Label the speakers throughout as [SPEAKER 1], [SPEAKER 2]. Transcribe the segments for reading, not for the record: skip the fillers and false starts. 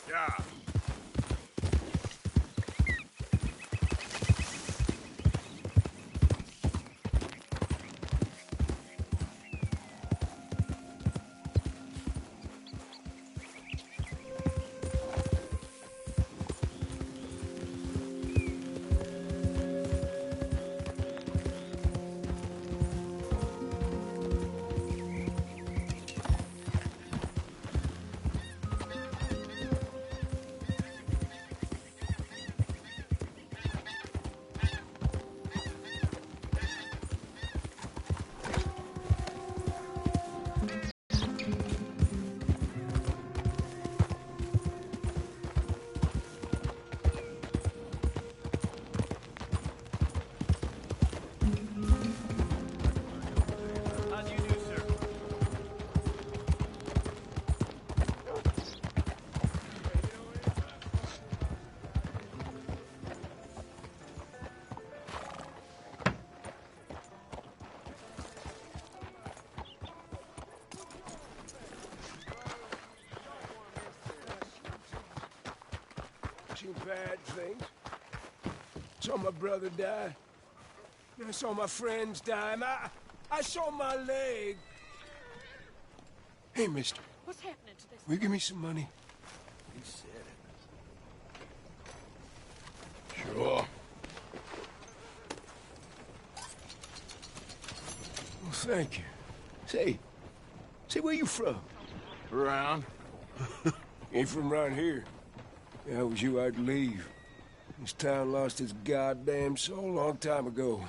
[SPEAKER 1] Yeah. How do you do, sir?
[SPEAKER 2] Too bad things. Saw my brother die. I saw my friends die. And I saw my leg. Hey, mister.
[SPEAKER 3] What's happening to this?
[SPEAKER 2] Will you give me some money?
[SPEAKER 1] He said it.
[SPEAKER 2] Sure. Well, thank you. Say, where you from?
[SPEAKER 1] Around.
[SPEAKER 2] Ain't from around here. If I was you, I'd leave. This town lost its goddamn soul a long time ago.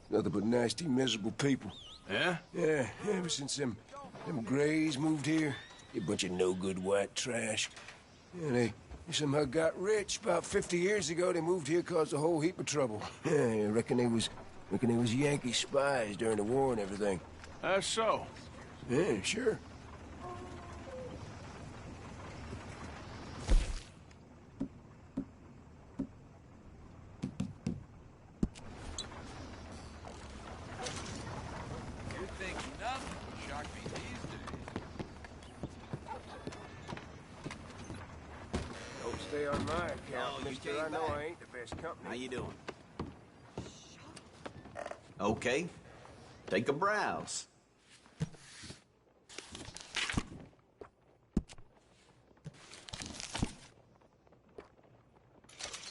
[SPEAKER 2] Nothing but nasty, miserable people.
[SPEAKER 1] Yeah?
[SPEAKER 2] Yeah, ever since them Grays moved here, a bunch of no-good white trash. Yeah, they somehow got rich. About 50 years ago, they moved here, caused a whole heap of trouble. Yeah, I reckon they was Yankee spies during the war and everything.
[SPEAKER 1] That's so.
[SPEAKER 2] Yeah, sure.
[SPEAKER 1] You think nothing would shock me these days.
[SPEAKER 2] Don't stay on my account,
[SPEAKER 4] Oh, you
[SPEAKER 2] mister.
[SPEAKER 4] came
[SPEAKER 2] I know
[SPEAKER 4] back.
[SPEAKER 2] I ain't the best company.
[SPEAKER 4] How you doing? Okay. Take a browse.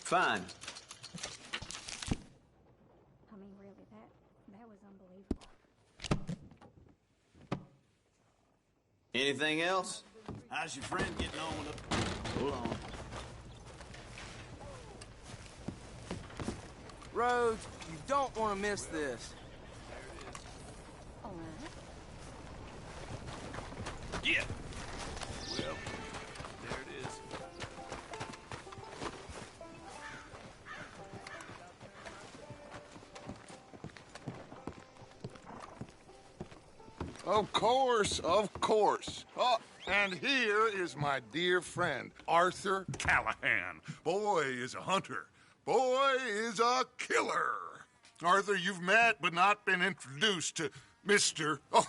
[SPEAKER 4] Fine.
[SPEAKER 3] I mean, really, that was unbelievable.
[SPEAKER 4] Anything else? How's your friend getting on with it? Hold on.
[SPEAKER 5] Rhodes, you don't want to miss this.
[SPEAKER 3] All right.
[SPEAKER 1] Yeah. Well, there it is.
[SPEAKER 6] Of course, of course. Oh, and here is my dear friend, Arthur Callahan. Boy is a hunter. Boy is a killer. Arthur, you've met but not been introduced to Mr. Oh,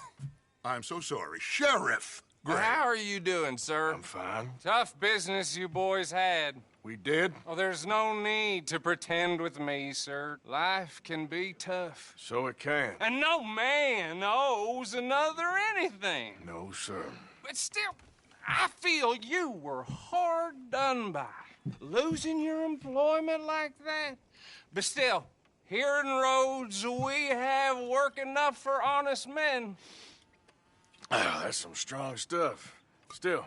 [SPEAKER 6] I'm so sorry, Sheriff Gray.
[SPEAKER 7] How are you doing, sir?
[SPEAKER 2] I'm fine.
[SPEAKER 7] Tough business you boys had.
[SPEAKER 2] We did?
[SPEAKER 7] Oh, there's no need to pretend with me, sir. Life can be tough.
[SPEAKER 2] So it can.
[SPEAKER 7] And no man owes another anything.
[SPEAKER 2] No, sir.
[SPEAKER 7] But still, I feel you were hard done by. Losing your employment like that. But still, here in Rhodes, we have work enough for honest men.
[SPEAKER 2] Ah, that's some strong stuff. Still,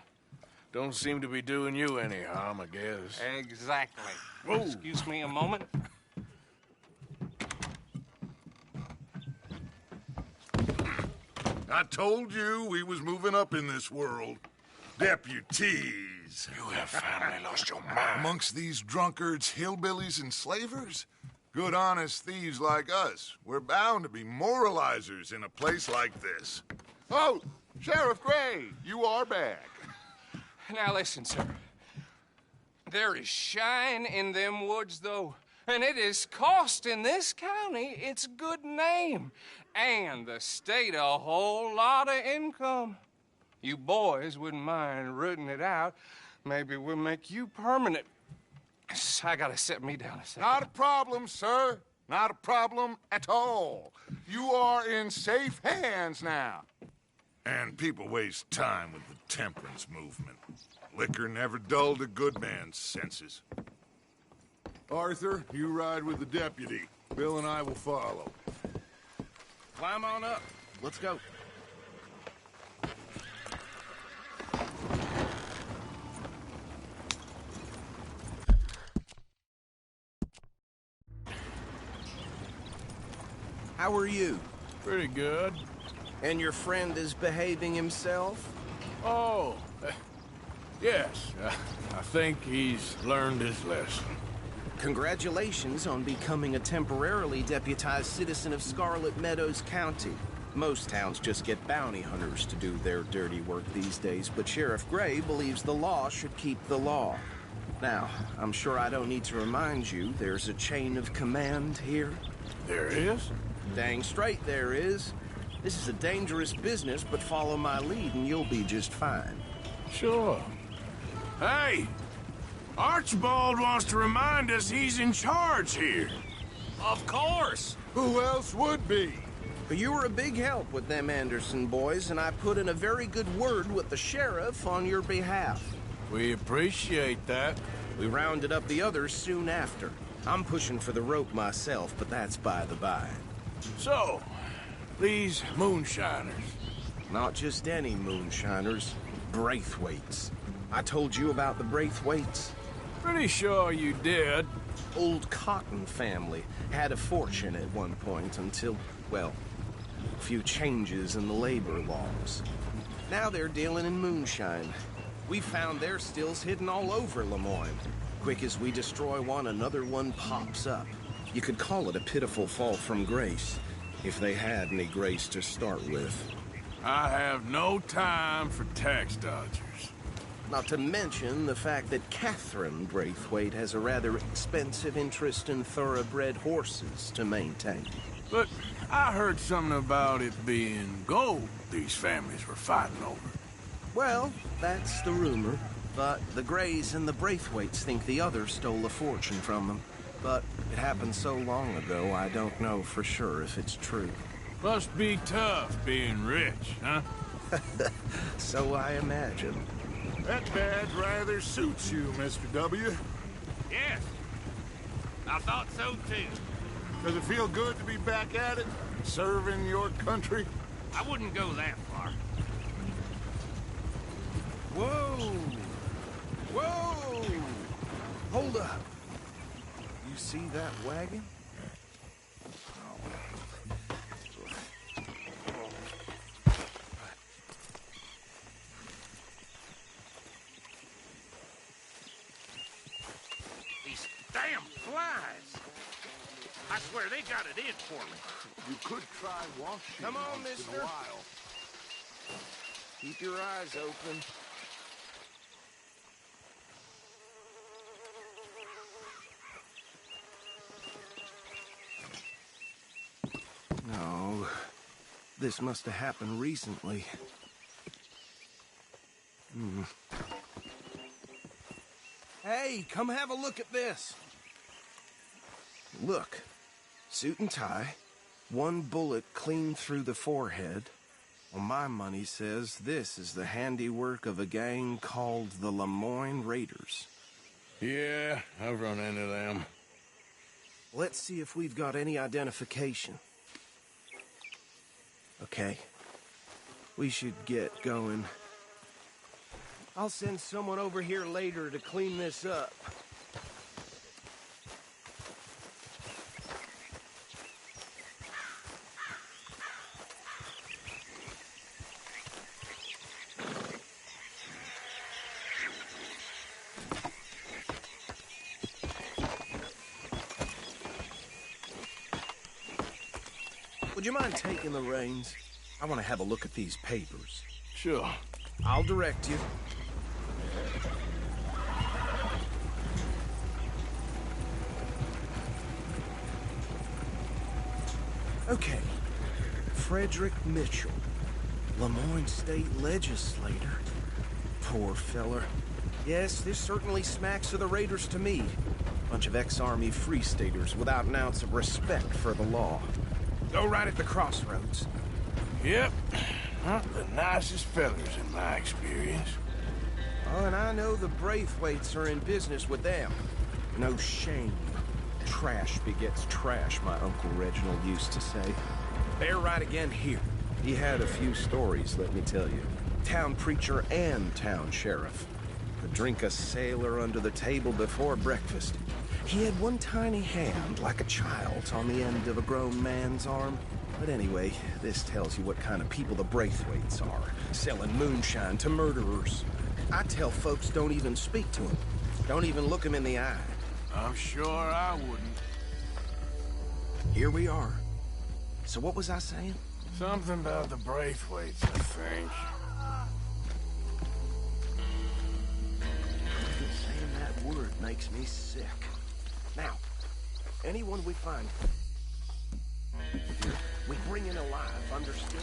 [SPEAKER 8] Don't seem to be doing you any harm, I guess.
[SPEAKER 7] Exactly.
[SPEAKER 8] Whoa.
[SPEAKER 7] Excuse me a moment.
[SPEAKER 6] I told you we was moving up in this world. Deputies.
[SPEAKER 8] You have finally lost your mind.
[SPEAKER 6] Amongst these drunkards, hillbillies, and slavers? Good honest thieves like us. We're bound to be moralizers in a place like this. Oh, Sheriff Gray, you are back.
[SPEAKER 7] Now listen, sir. There is shine in them woods, though, and it is costing this county its good name and the state a whole lot of income. You boys wouldn't mind rooting it out. Maybe we'll make you permanent. I gotta set me down a second.
[SPEAKER 6] Not a problem, sir. Not a problem at all. You are in safe hands now. And people waste time with the temperance movement. Liquor never dulled a good man's senses. Arthur, you ride with the deputy. Bill and I will follow.
[SPEAKER 5] Climb on up. Let's go. How are you?
[SPEAKER 8] Pretty good.
[SPEAKER 5] And your friend is behaving himself?
[SPEAKER 8] Oh, yes. I think he's learned his lesson.
[SPEAKER 5] Congratulations on becoming a temporarily deputized citizen of Scarlet Meadows County. Most towns just get bounty hunters to do their dirty work these days, but Sheriff Gray believes the law should keep the law. Now, I'm sure I don't need to remind you there's a chain of command here.
[SPEAKER 8] There is?
[SPEAKER 5] Dang straight there is. This is a dangerous business, but follow my lead and you'll be just fine.
[SPEAKER 8] Sure. Hey! Archibald wants to remind us he's in charge here.
[SPEAKER 7] Of course.
[SPEAKER 6] Who else would be?
[SPEAKER 5] But you were a big help with them Anderson boys, and I put in a very good word with the sheriff on your behalf.
[SPEAKER 8] We appreciate that.
[SPEAKER 5] We rounded up the others soon after. I'm pushing for the rope myself, but that's by the by.
[SPEAKER 8] So, these moonshiners.
[SPEAKER 5] Not just any moonshiners, Braithwaites. I told you about the Braithwaites?
[SPEAKER 8] Pretty sure you did.
[SPEAKER 5] Old Cotton family had a fortune at one point until, well, a few changes in the labor laws. Now they're dealing in moonshine. We found their stills hidden all over Lemoyne. Quick as we destroy one, another one pops up. You could call it a pitiful fall from grace, if they had any grace to start with.
[SPEAKER 8] I have no time for tax dodgers.
[SPEAKER 5] Not to mention the fact that Catherine Braithwaite has a rather expensive interest in thoroughbred horses to maintain.
[SPEAKER 8] But I heard something about it being gold these families were fighting over.
[SPEAKER 5] Well, that's the rumor. But the Grays and the Braithwaites think the others stole a fortune from them. But it happened so long ago, I don't know for sure if it's true.
[SPEAKER 8] Must be tough being rich, huh?
[SPEAKER 5] So I imagine.
[SPEAKER 6] That badge rather suits you, Mr. W.
[SPEAKER 9] Yes. I thought so, too.
[SPEAKER 6] Does it feel good to be back at it? Serving your country?
[SPEAKER 9] I wouldn't go that far.
[SPEAKER 5] Whoa! Whoa! Hold up. You see that wagon?
[SPEAKER 9] These damn flies. I swear they got it in for me.
[SPEAKER 6] You could try washing
[SPEAKER 5] Come on,
[SPEAKER 6] once
[SPEAKER 5] mister.
[SPEAKER 6] in a while.
[SPEAKER 5] Keep your eyes open. No, this must have happened recently. Hey, come have a look at this. Look, suit and tie, one bullet clean through the forehead. Well, my money says this is the handiwork of a gang called the Lemoyne Raiders.
[SPEAKER 8] Yeah, I've run into them.
[SPEAKER 5] Let's see if we've got any identification. Okay. We should get going. I'll send someone over here later to clean this up. Would you mind taking the reins? I want to have a look at these papers.
[SPEAKER 8] Sure.
[SPEAKER 5] I'll direct you. Okay. Frederick Mitchell, Lemoyne State Legislator. Poor feller. Yes, this certainly smacks of the Raiders to me. Bunch of ex-Army Free Staters without an ounce of respect for the law. Go right at the crossroads.
[SPEAKER 8] Yep. Not the nicest fellers in my experience.
[SPEAKER 5] Oh, and I know the Braithwaites are in business with them. No shame. Trash begets trash, my Uncle Reginald used to say. They're right again here. He had a few stories, let me tell you. Town preacher and town sheriff. Could drink a sailor under the table before breakfast. He had one tiny hand, like a child's, on the end of a grown man's arm. But anyway, this tells you what kind of people the Braithwaites are. Selling moonshine to murderers. I tell folks don't even speak to them. Don't even look them in the eye.
[SPEAKER 8] I'm sure I wouldn't.
[SPEAKER 5] Here we are. So what was I saying?
[SPEAKER 8] Something about the Braithwaites, I think.
[SPEAKER 5] Just saying that word makes me sick. Now, anyone we find, we bring in alive, understood?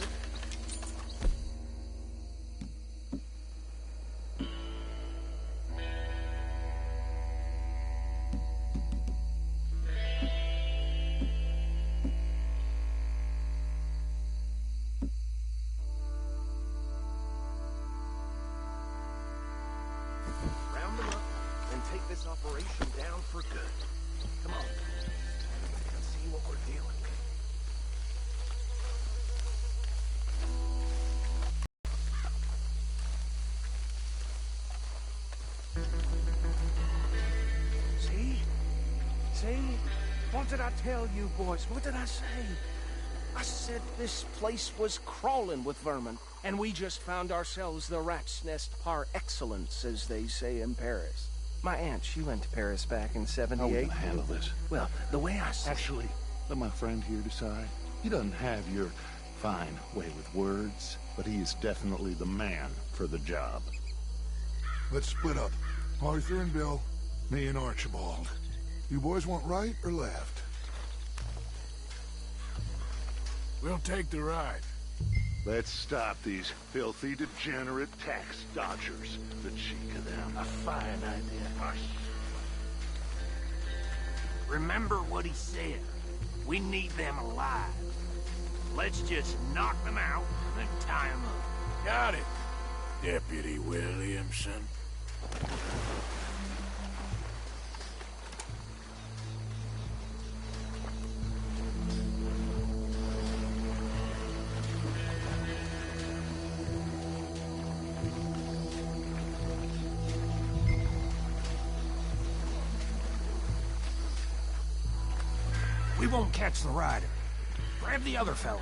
[SPEAKER 5] Round them up and take this operation down for good. Come on. Let's see what we're dealing with. See? What did I tell you, boys? What did I say? I said this place was crawling with vermin, and we just found ourselves the rat's nest par excellence, as they say in Paris. My aunt, she went to Paris back in '78.
[SPEAKER 10] How are we gonna handle this?
[SPEAKER 5] Well, the way I see
[SPEAKER 10] Actually, let my friend here decide. He doesn't have your fine way with words, but he is definitely the man for the job.
[SPEAKER 6] Let's split up. Arthur and Bill, me and Archibald. You boys want right or left?
[SPEAKER 8] We'll take the right.
[SPEAKER 10] Let's stop these filthy, degenerate tax dodgers. The cheek of them.
[SPEAKER 9] A fine idea. Hush. Remember what he said. We need them alive. Let's just knock them out and tie them up.
[SPEAKER 8] Got it, Deputy Williamson.
[SPEAKER 7] We won't catch the rider. Grab the other fella.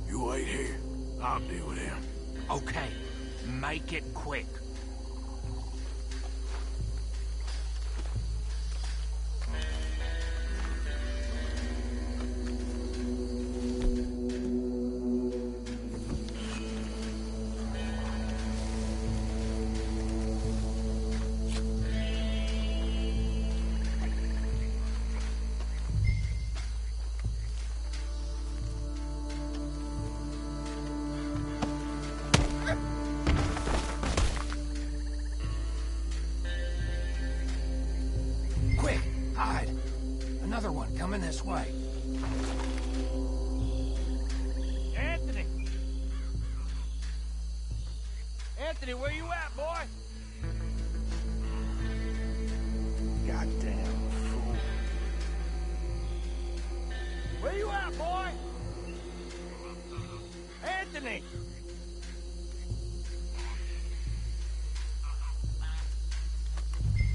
[SPEAKER 8] You wait here. I'll deal with him.
[SPEAKER 7] Okay, make it quick. Hide. Another one coming this way.
[SPEAKER 9] Anthony! Anthony, where you at, boy?
[SPEAKER 5] Goddamn fool.
[SPEAKER 9] got, boy? Anthony!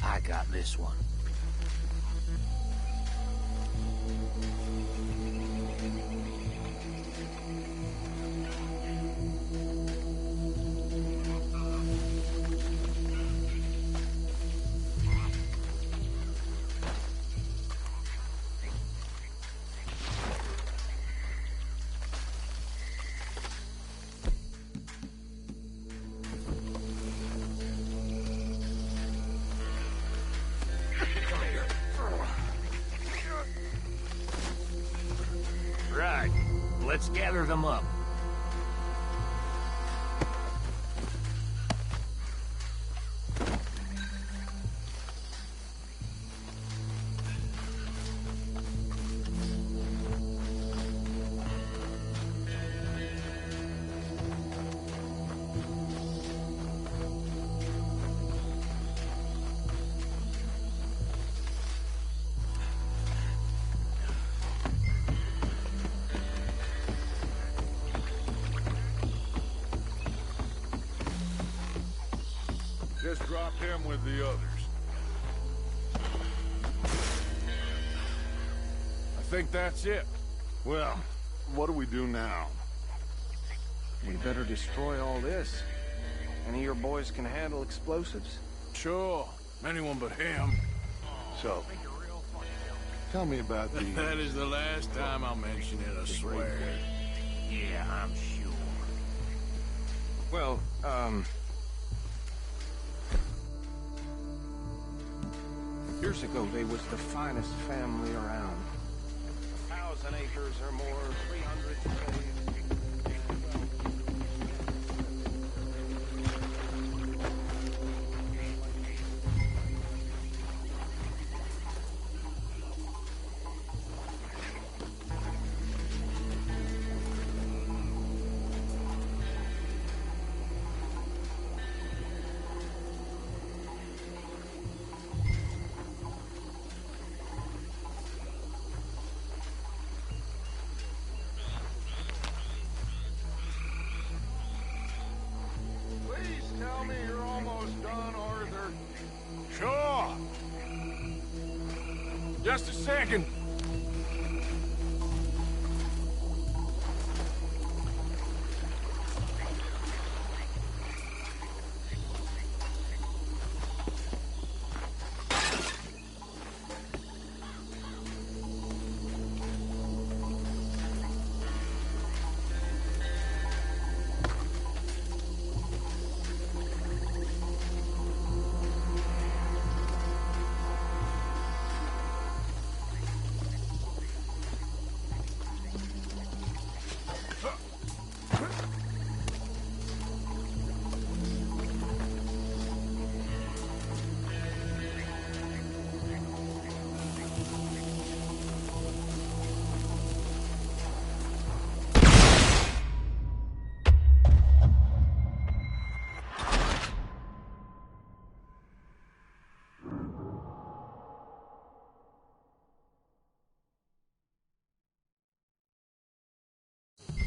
[SPEAKER 9] I got this one. Right. Let's gather them up.
[SPEAKER 6] Just drop him with the others.
[SPEAKER 8] I think that's it.
[SPEAKER 10] Well, what do we do now?
[SPEAKER 5] We better destroy all this. Any of your boys can handle explosives?
[SPEAKER 8] Sure. Anyone but him.
[SPEAKER 10] So, tell me about the...
[SPEAKER 8] That is the last time I'll mention it, I swear.
[SPEAKER 9] Yeah, I'm sure.
[SPEAKER 5] Well, years ago, they was the finest family around. 1,000 acres or more, 300 slaves.
[SPEAKER 6] Please tell me you're almost done, Arthur.
[SPEAKER 8] Sure. Just a second.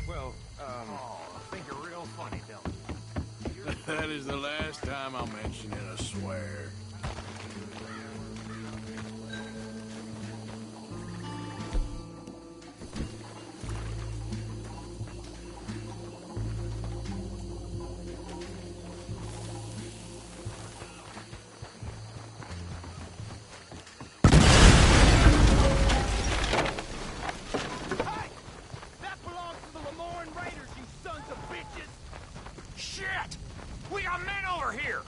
[SPEAKER 5] Well,
[SPEAKER 9] I think you're real funny, don't you?
[SPEAKER 8] That is the last time I'll mention it, I swear.
[SPEAKER 9] Shit! We got men over here!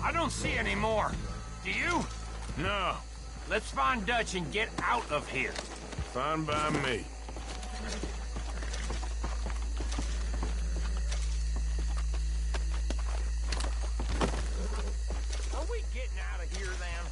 [SPEAKER 9] I don't see any more. Do you?
[SPEAKER 8] No,
[SPEAKER 9] Let's find Dutch and get out of here.
[SPEAKER 8] fine by me.
[SPEAKER 9] Are we getting out of here then?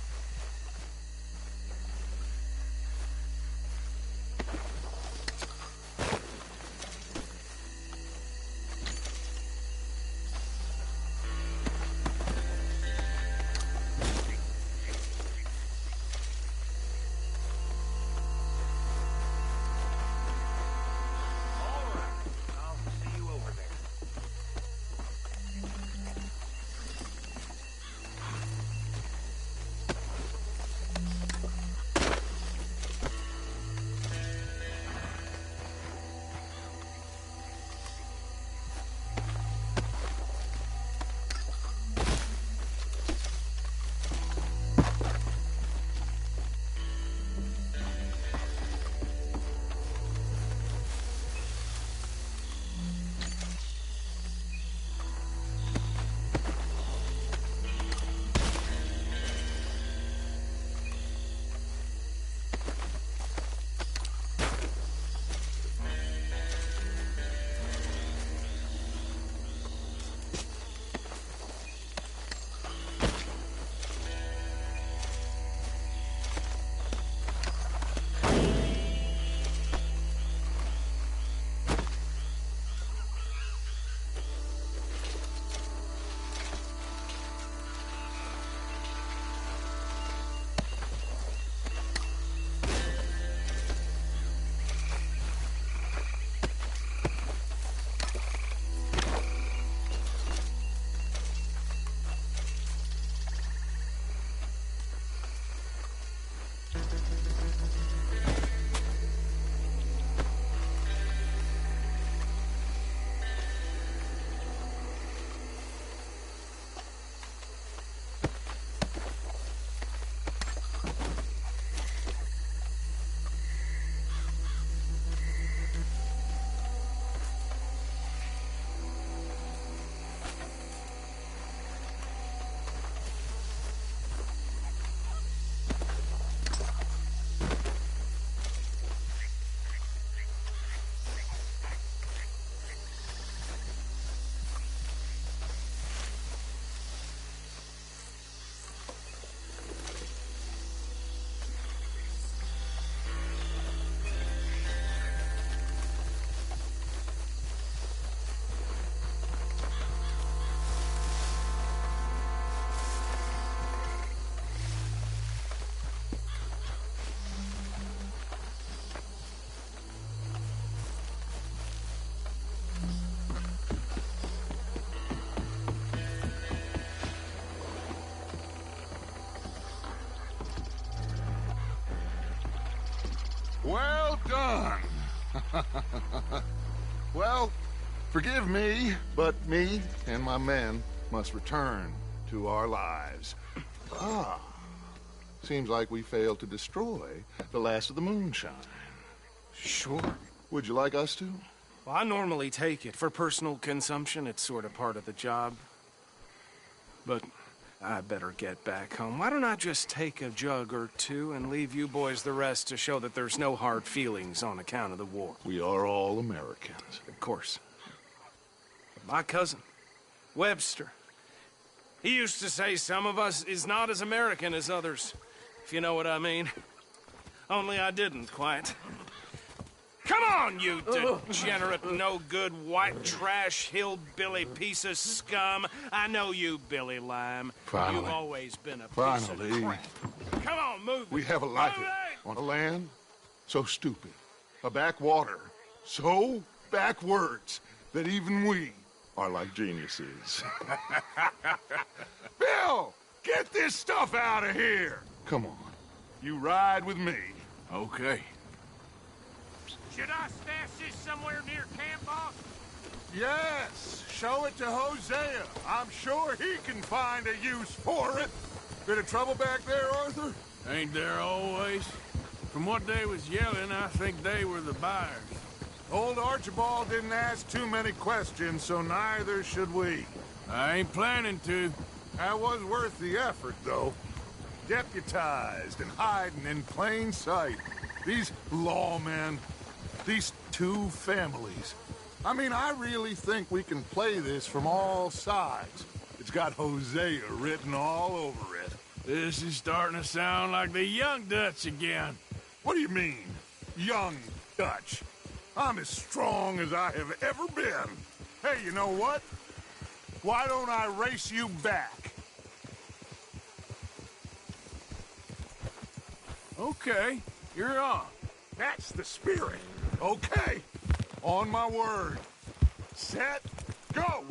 [SPEAKER 9] All right. I'll see you over there.
[SPEAKER 6] Well done. Well, forgive me, but me and my men must return to our lives. Ah, seems like we failed to destroy the last of the moonshine.
[SPEAKER 5] Sure.
[SPEAKER 6] Would you like us to?
[SPEAKER 5] Well, I normally take it. For personal consumption, it's sort of part of the job. But I better get back home. Why don't I just take a jug or two and leave you boys the rest to show that there's no hard feelings on account of the war?
[SPEAKER 6] We are all Americans.
[SPEAKER 5] Of course. My cousin, Webster, he used to say some of us is not as American as others, if you know what I mean. Only I didn't quite. Come on, you degenerate, no-good, white trash, hillbilly piece of scum. I know you, Billy Lime.
[SPEAKER 6] Finally.
[SPEAKER 5] You've always been a piece
[SPEAKER 6] Finally.
[SPEAKER 5] of crap. Come on, move
[SPEAKER 6] We
[SPEAKER 5] it.
[SPEAKER 6] have a life
[SPEAKER 5] Move it!
[SPEAKER 6] on a land so stupid, a backwater so backwards that even we are like geniuses. Bill, get this stuff out of here. Come on, you ride with me.
[SPEAKER 8] Okay.
[SPEAKER 9] Should I stash this somewhere near camp, boss?
[SPEAKER 6] Yes, show it to Hosea. I'm sure he can find a use for it. Bit of trouble back there, Arthur?
[SPEAKER 8] Ain't there always? From what they was yelling, I think they were the buyers.
[SPEAKER 6] Old Archibald didn't ask too many questions, so neither should we.
[SPEAKER 8] I ain't planning to.
[SPEAKER 6] That was worth the effort, though. Deputized and hiding in plain sight. These lawmen, these two families. I mean, I really think we can play this from all sides. It's got Hosea written all over it.
[SPEAKER 8] This is starting to sound like the Young Dutch again.
[SPEAKER 6] What do you mean, Young Dutch? I'm as strong as I have ever been. Hey, you know what? Why don't I race you back?
[SPEAKER 8] Okay, you're on.
[SPEAKER 6] That's the spirit. Okay. On my word. Set, go!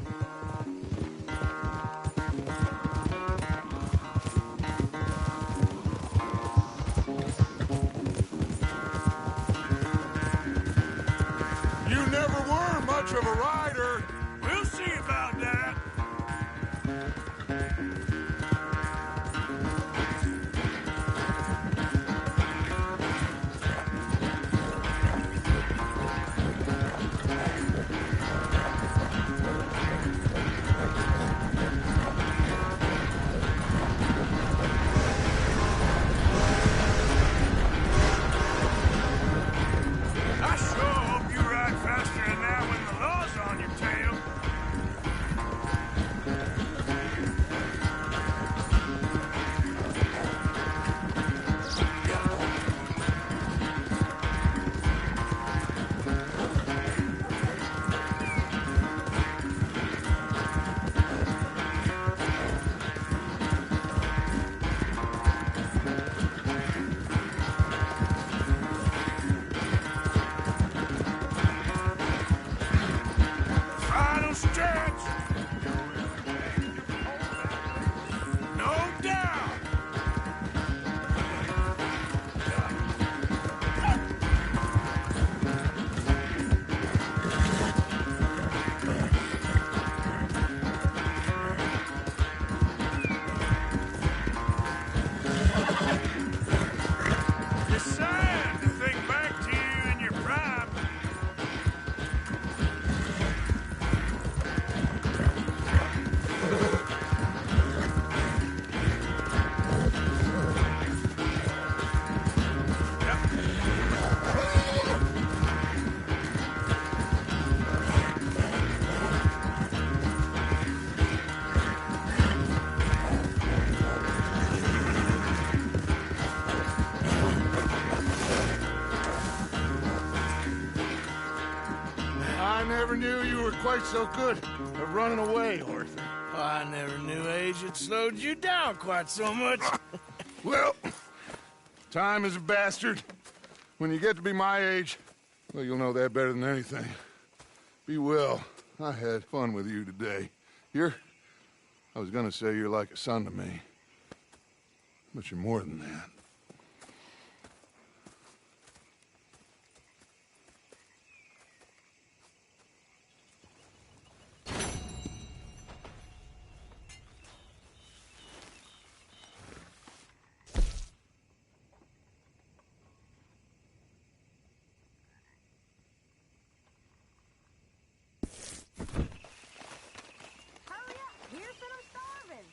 [SPEAKER 6] You never were much of a rider.
[SPEAKER 8] We'll see about that. I sure hope you ride faster than that when the law's on your tail. Final stretch. No doubt. It's sad to think back to you in your prime.
[SPEAKER 6] I never knew you were quite so good at running away, Arthur.
[SPEAKER 8] I never knew age had slowed you down quite so much.
[SPEAKER 6] Well, time is a bastard. When you get to be my age, well, you'll know that better than anything. Be well. I had fun with you today. I was gonna say you're like a son to me. But you're more than that.
[SPEAKER 11] Hurry up! Here's that I'm starving!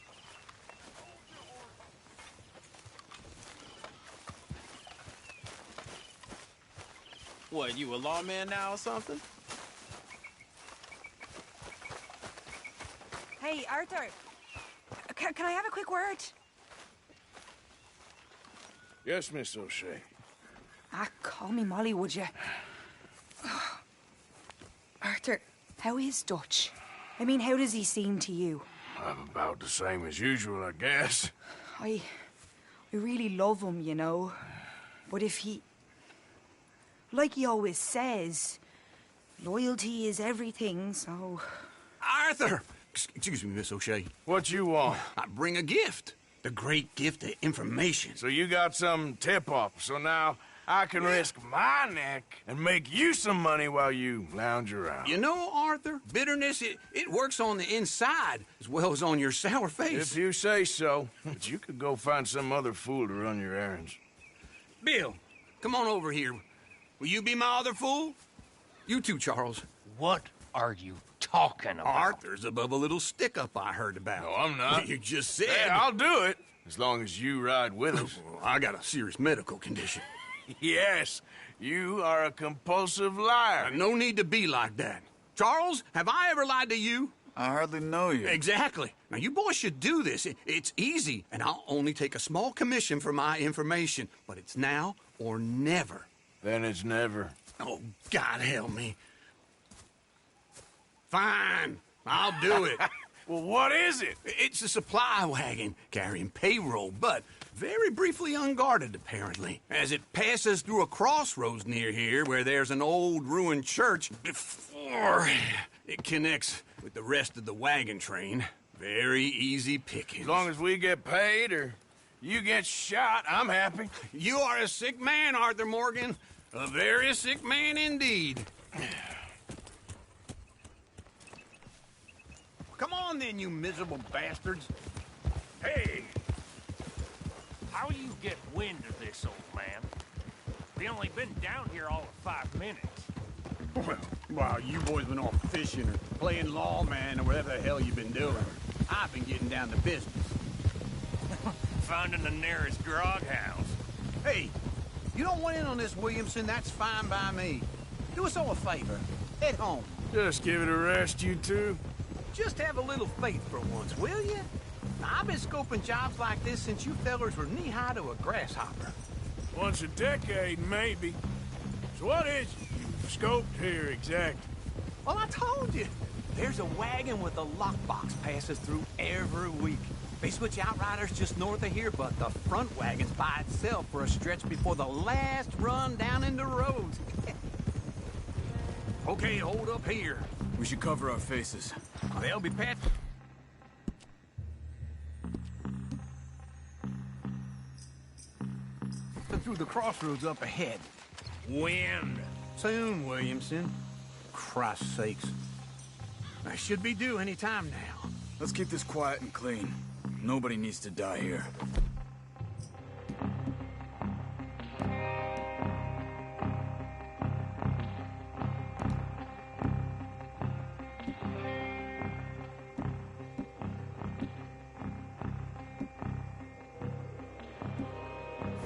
[SPEAKER 4] What, you a lawman now or something?
[SPEAKER 11] Hey, Arthur! Can I have a quick word?
[SPEAKER 8] Yes, Miss O'Shea.
[SPEAKER 11] Ah, call me Molly, would you? Arthur, how is Dutch? I mean, how does he seem to you?
[SPEAKER 8] I'm about the same as usual, I guess.
[SPEAKER 11] I really love him, you know. But if he... Like he always says, loyalty is everything, so...
[SPEAKER 4] Arthur! Excuse me, Miss O'Shea.
[SPEAKER 8] What you want?
[SPEAKER 4] I bring a gift. The great gift of information.
[SPEAKER 8] So you got some tip-off, so now I can risk my neck and make you some money while you lounge around.
[SPEAKER 4] You know, Arthur, bitterness, it works on the inside as well as on your sour face.
[SPEAKER 8] If you say so. But you could go find some other fool to run your errands.
[SPEAKER 4] Bill, come on over here. Will you be my other fool? You too, Charles.
[SPEAKER 9] What are you talking about?
[SPEAKER 4] Arthur's above a little stick-up I heard about.
[SPEAKER 8] No, I'm not.
[SPEAKER 4] You just said...
[SPEAKER 8] Hey, I'll do it, as long as you ride with us.
[SPEAKER 4] I got a serious medical condition.
[SPEAKER 8] Yes, you are a compulsive liar.
[SPEAKER 4] No need to be like that. Charles, have I ever lied to you?
[SPEAKER 12] I hardly know you.
[SPEAKER 4] Exactly. Now, you boys should do this. It's easy, and I'll only take a small commission for my information. But it's now or never.
[SPEAKER 8] Then it's never.
[SPEAKER 4] Oh, God help me. Fine. I'll do it.
[SPEAKER 8] Well, what is it?
[SPEAKER 4] It's a supply wagon carrying payroll, but very briefly unguarded, apparently. As it passes through a crossroads near here where there's an old ruined church before it connects with the rest of the wagon train. Very easy pickings.
[SPEAKER 8] As long as we get paid or you get shot, I'm happy.
[SPEAKER 4] You are a sick man, Arthur Morgan. A very sick man indeed. Come on then, you miserable bastards.
[SPEAKER 9] Hey! How you get wind of this, old man? We only been down here all of 5 minutes.
[SPEAKER 4] Well, while you boys been off fishing or playing lawman or whatever the hell you've been doing, I've been getting down to business.
[SPEAKER 9] Finding the nearest grog house.
[SPEAKER 4] Hey, you don't want in on this, Williamson, that's fine by me. Do us all a favor. Head home.
[SPEAKER 8] Just give it a rest, you two.
[SPEAKER 4] Just have a little faith for once, will you? I've been scoping jobs like this since you fellers were knee-high to a grasshopper.
[SPEAKER 8] Once a decade, maybe. So what is it you've scoped here exactly?
[SPEAKER 4] Well, I told you. There's a wagon with a lockbox passes through every week. They switch outriders just north of here, but the front wagon's by itself for a stretch before the last run down into roads. Okay, hold up here.
[SPEAKER 12] We should cover our faces.
[SPEAKER 4] They'll be pat... through the crossroads up ahead.
[SPEAKER 9] Wind.
[SPEAKER 4] Soon, Williamson. Christ's sakes. I should be due any time now.
[SPEAKER 12] Let's keep this quiet and clean. Nobody needs to die here.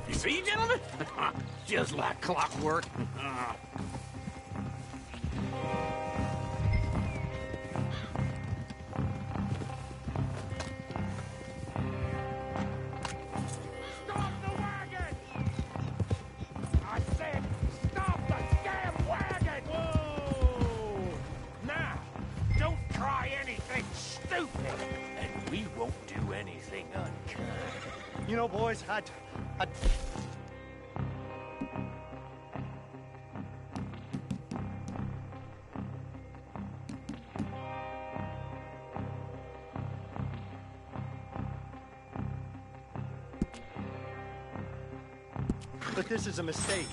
[SPEAKER 4] You see, gentlemen? Just like clockwork.
[SPEAKER 9] Stop the wagon! I said, stop the damn wagon! Whoa! Now, don't try anything stupid, and we won't do anything unkind.
[SPEAKER 13] You know, boys, I'd... But this is a mistake.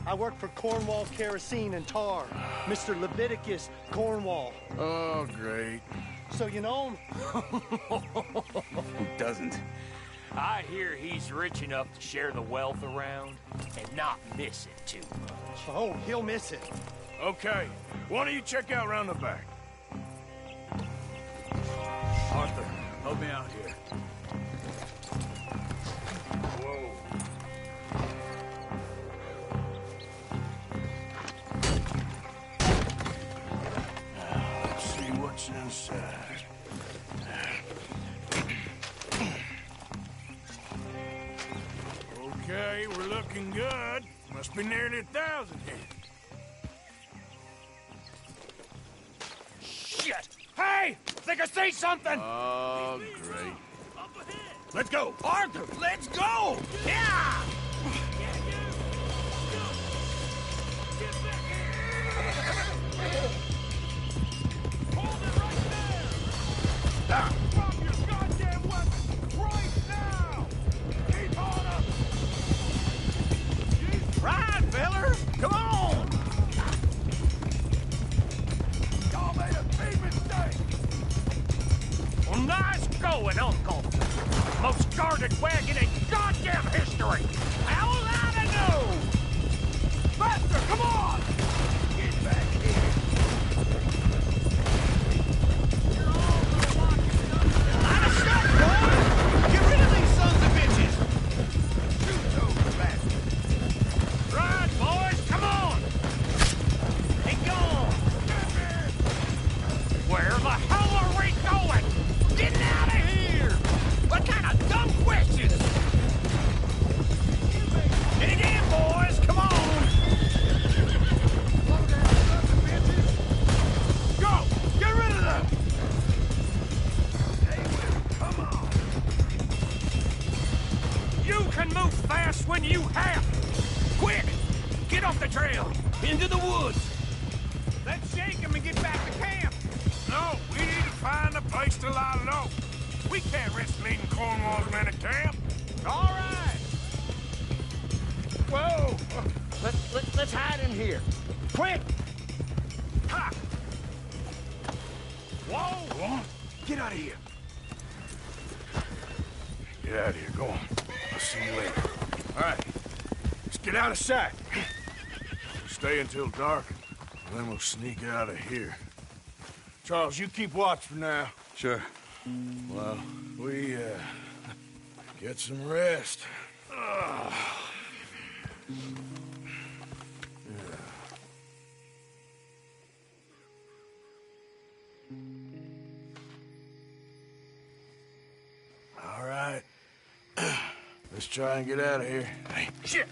[SPEAKER 13] I work for Cornwall Kerosene and Tar. Mr. Leviticus Cornwall.
[SPEAKER 8] Oh, great.
[SPEAKER 13] So you know him?
[SPEAKER 12] Who doesn't?
[SPEAKER 9] I hear he's rich enough to share the wealth around and not miss it too much.
[SPEAKER 13] Oh, he'll miss it.
[SPEAKER 8] Okay, why don't you check out round the back?
[SPEAKER 12] Arthur, help me out here.
[SPEAKER 8] Whoa. Let's see what's inside. Okay, we're looking good. Must be nearly 1,000 here.
[SPEAKER 9] Shit! Hey! Think I see something!
[SPEAKER 8] Oh, great.
[SPEAKER 4] Let's go! Arthur, let's go! Yeah!
[SPEAKER 9] Drop your goddamn weapon right now! Keep on up!
[SPEAKER 4] Ride, fellers! Come on!
[SPEAKER 9] Y'all made a big mistake! Well, nice going, Uncle! Most guarded wagon in goddamn history! How was I to know? Faster, come on! Get back here! You can move fast when you have. Quick! Get off the trail! Into the woods! Let's shake him and get back to camp!
[SPEAKER 8] No, we need to find a place to lie low. We can't risk leading Cornwall's men to camp.
[SPEAKER 9] All right!
[SPEAKER 13] Whoa! Let's hide in here. Quick!
[SPEAKER 9] Ha! Whoa!
[SPEAKER 8] Get out of here. Get out of here. Go on. I'll see you later. All right. Let's get out of sight. We'll stay until dark, and then we'll sneak out of here. Charles, you keep watch for now.
[SPEAKER 6] Sure.
[SPEAKER 8] Well, we, get some rest. All right. Let's try and get out of here. Hey,
[SPEAKER 9] Shit!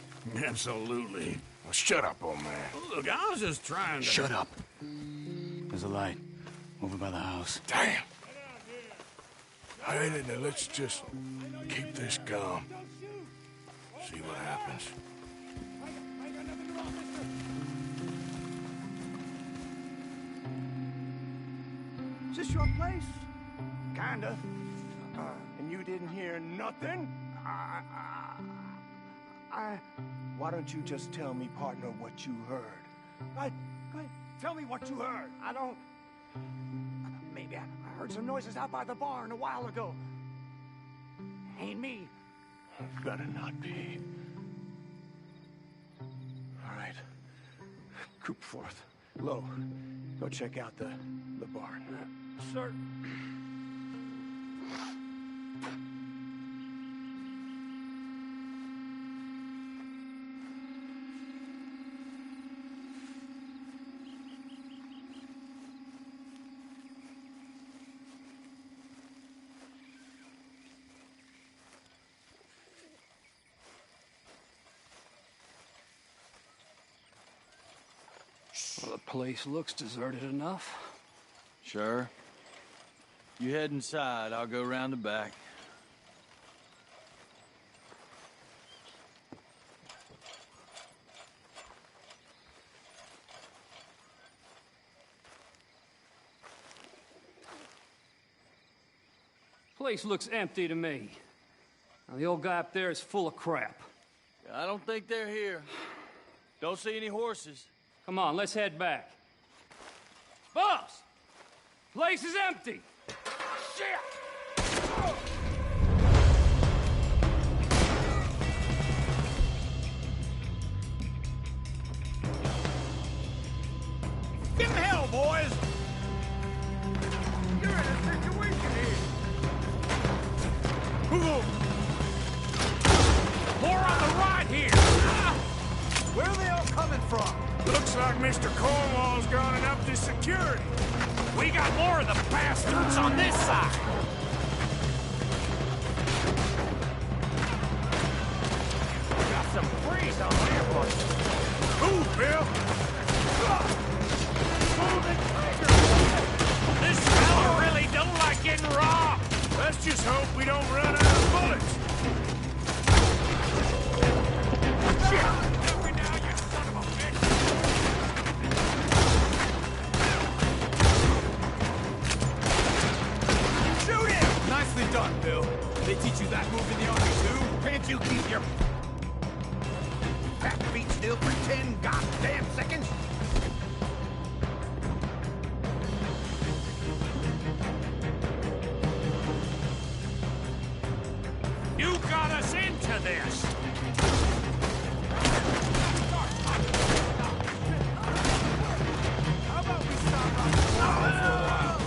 [SPEAKER 8] absolutely. Well, shut up, old man.
[SPEAKER 4] Look, I was just trying to...
[SPEAKER 12] Shut up. There's a light over by the house.
[SPEAKER 8] Damn. Hey, let's just keep this calm. See what happens.
[SPEAKER 13] Is this your place? Kinda. And you didn't hear nothing? Why don't you just tell me, partner, what you heard? Right? Tell me what you heard. I don't... Maybe I heard some noises out by the barn a while ago. Ain't me.
[SPEAKER 8] Better not be.
[SPEAKER 13] All right. Group forth. Low. Go check out the barn. Sir.
[SPEAKER 14] Well, the place looks deserted enough.
[SPEAKER 12] Sure. You head inside, I'll go round the back.
[SPEAKER 14] Place looks empty to me. Now, the old guy up there is full of crap.
[SPEAKER 12] I don't think they're here. Don't see any horses.
[SPEAKER 14] Come on, let's head back. Boss! Place is empty! Shit!
[SPEAKER 9] Give him hell, boys! You're in a situation here. More on the right here!
[SPEAKER 8] Where are they all coming from? Looks like Mr. Cornwall's gone and upped his security.
[SPEAKER 9] We got more of the bastards on this side. Got some freeze on there, boys.
[SPEAKER 8] Move, Bill!
[SPEAKER 9] This fella really don't like getting robbed.
[SPEAKER 8] Let's just hope we don't run out of bullets.
[SPEAKER 9] Shit! Help me now, you son of a bitch! Shoot him!
[SPEAKER 12] Nicely done, Bill. They teach you that move in the army, too?
[SPEAKER 9] Can't you keep your fat feet still for 10 goddamn seconds? You got us into this! How about we stop on the wall for a while?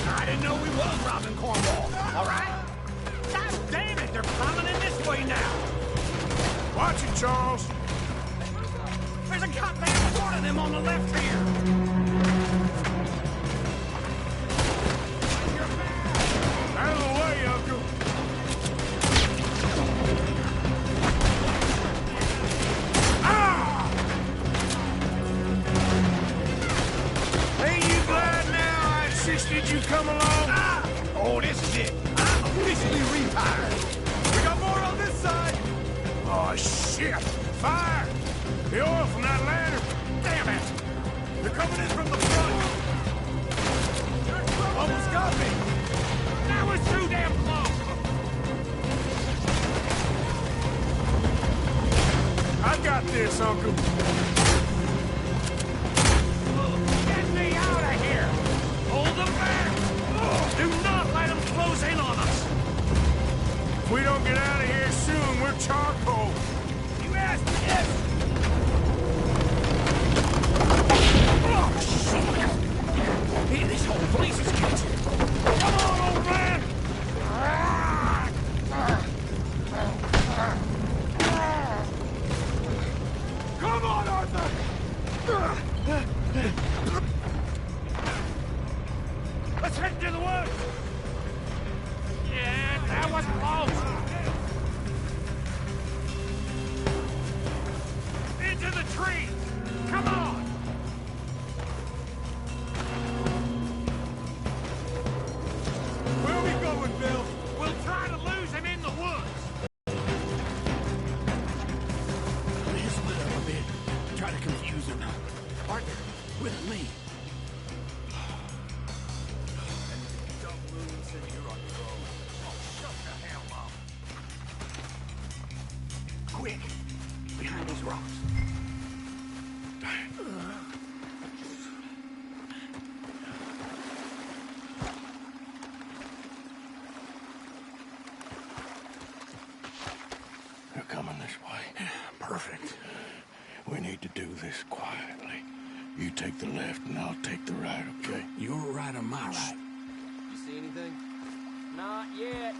[SPEAKER 9] I didn't know we was robbing Cornwall, all right? God damn it, they're coming in this way now!
[SPEAKER 8] Watch it, Charles.
[SPEAKER 9] There's a goddamn fort of them on the left here!
[SPEAKER 8] Out of the way, Uncle. Ah! Ain't you glad now I insisted you come along?
[SPEAKER 13] Oh, this is it. I'm officially retired. We got more on this side.
[SPEAKER 8] Oh, shit! Fire! The oil from that lantern! Damn it! They're coming in from the front!
[SPEAKER 13] Almost got me.
[SPEAKER 9] That was too damn close!
[SPEAKER 8] I got this, Uncle.
[SPEAKER 9] Get me out of here! Hold them back! Do not let them close in on us!
[SPEAKER 8] If we don't get out of here soon, we're charcoal.
[SPEAKER 9] You asked yes!
[SPEAKER 13] Oh, shit. Hey, this whole place is catching.
[SPEAKER 9] Come on, old man!
[SPEAKER 13] Come on, Arthur.
[SPEAKER 9] Let's head to the woods! Yeah, that was close! Into the trees! Come on!
[SPEAKER 13] Where are we going, Bill?
[SPEAKER 9] We'll try to lose him in the woods!
[SPEAKER 4] They split up a bit. Try to confuse him. Arthur, with me. Quick! Behind these rocks.
[SPEAKER 10] They're coming this way.
[SPEAKER 4] Perfect.
[SPEAKER 10] We need to do this quietly. You take the left and I'll take the right, okay?
[SPEAKER 4] Your right or my right?
[SPEAKER 15] You see anything? Not yet.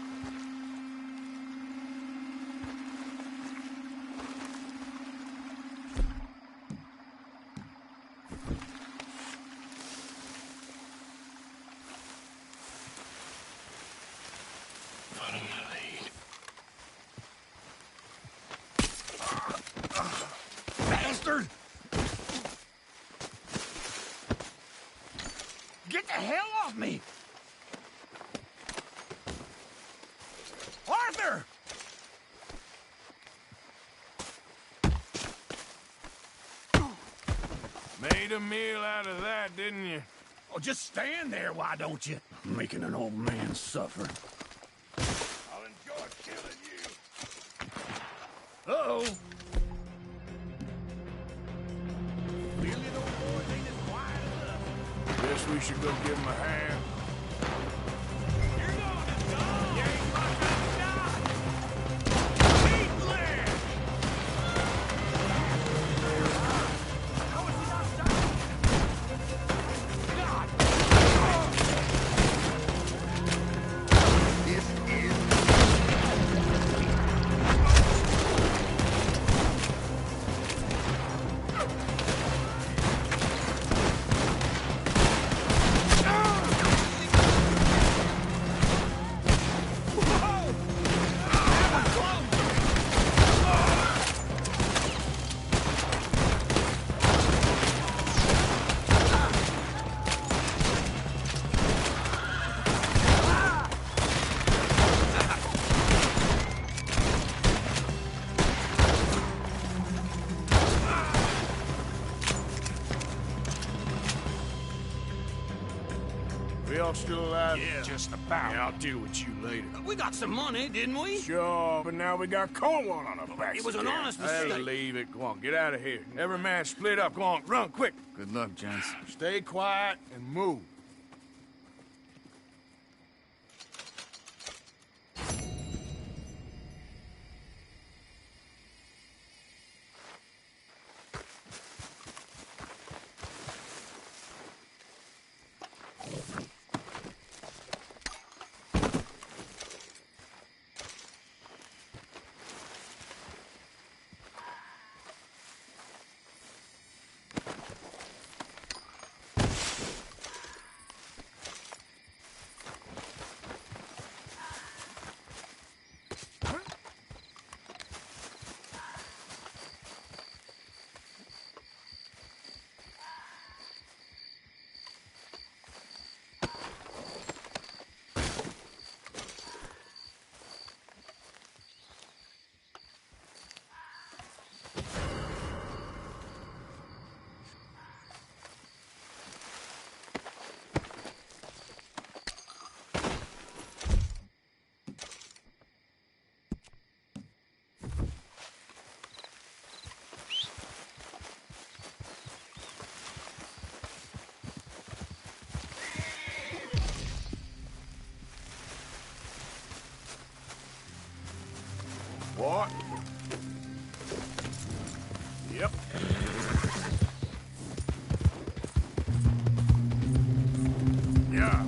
[SPEAKER 10] Follow my lead.
[SPEAKER 13] Bastard! Get the hell off me! Arthur!
[SPEAKER 8] Made a meal out of that, didn't you?
[SPEAKER 13] Oh, just stand there, why don't you?
[SPEAKER 4] Making an old man suffer.
[SPEAKER 8] I'll enjoy killing you.
[SPEAKER 13] Uh-oh.
[SPEAKER 8] Guess we should go give him a hand. We all still alive?
[SPEAKER 4] Yeah.
[SPEAKER 8] Just about. Yeah, I'll deal with you later.
[SPEAKER 4] We got some money, didn't we?
[SPEAKER 8] Sure, but now we got Cornwall on our backs.
[SPEAKER 4] It was an
[SPEAKER 8] again.
[SPEAKER 4] honest
[SPEAKER 8] Hey,
[SPEAKER 4] mistake.
[SPEAKER 8] leave it. Go on, get out of here. Every man split up. Go on, run, quick.
[SPEAKER 12] Good luck, gents.
[SPEAKER 8] Stay quiet and move. What? Yep. Yeah.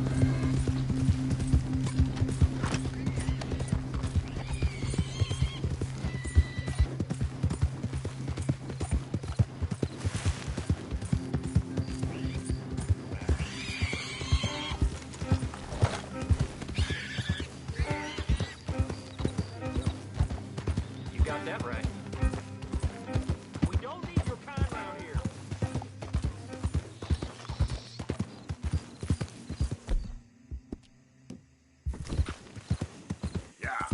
[SPEAKER 9] You got that right. We don't need your kind around here.
[SPEAKER 8] Yeah.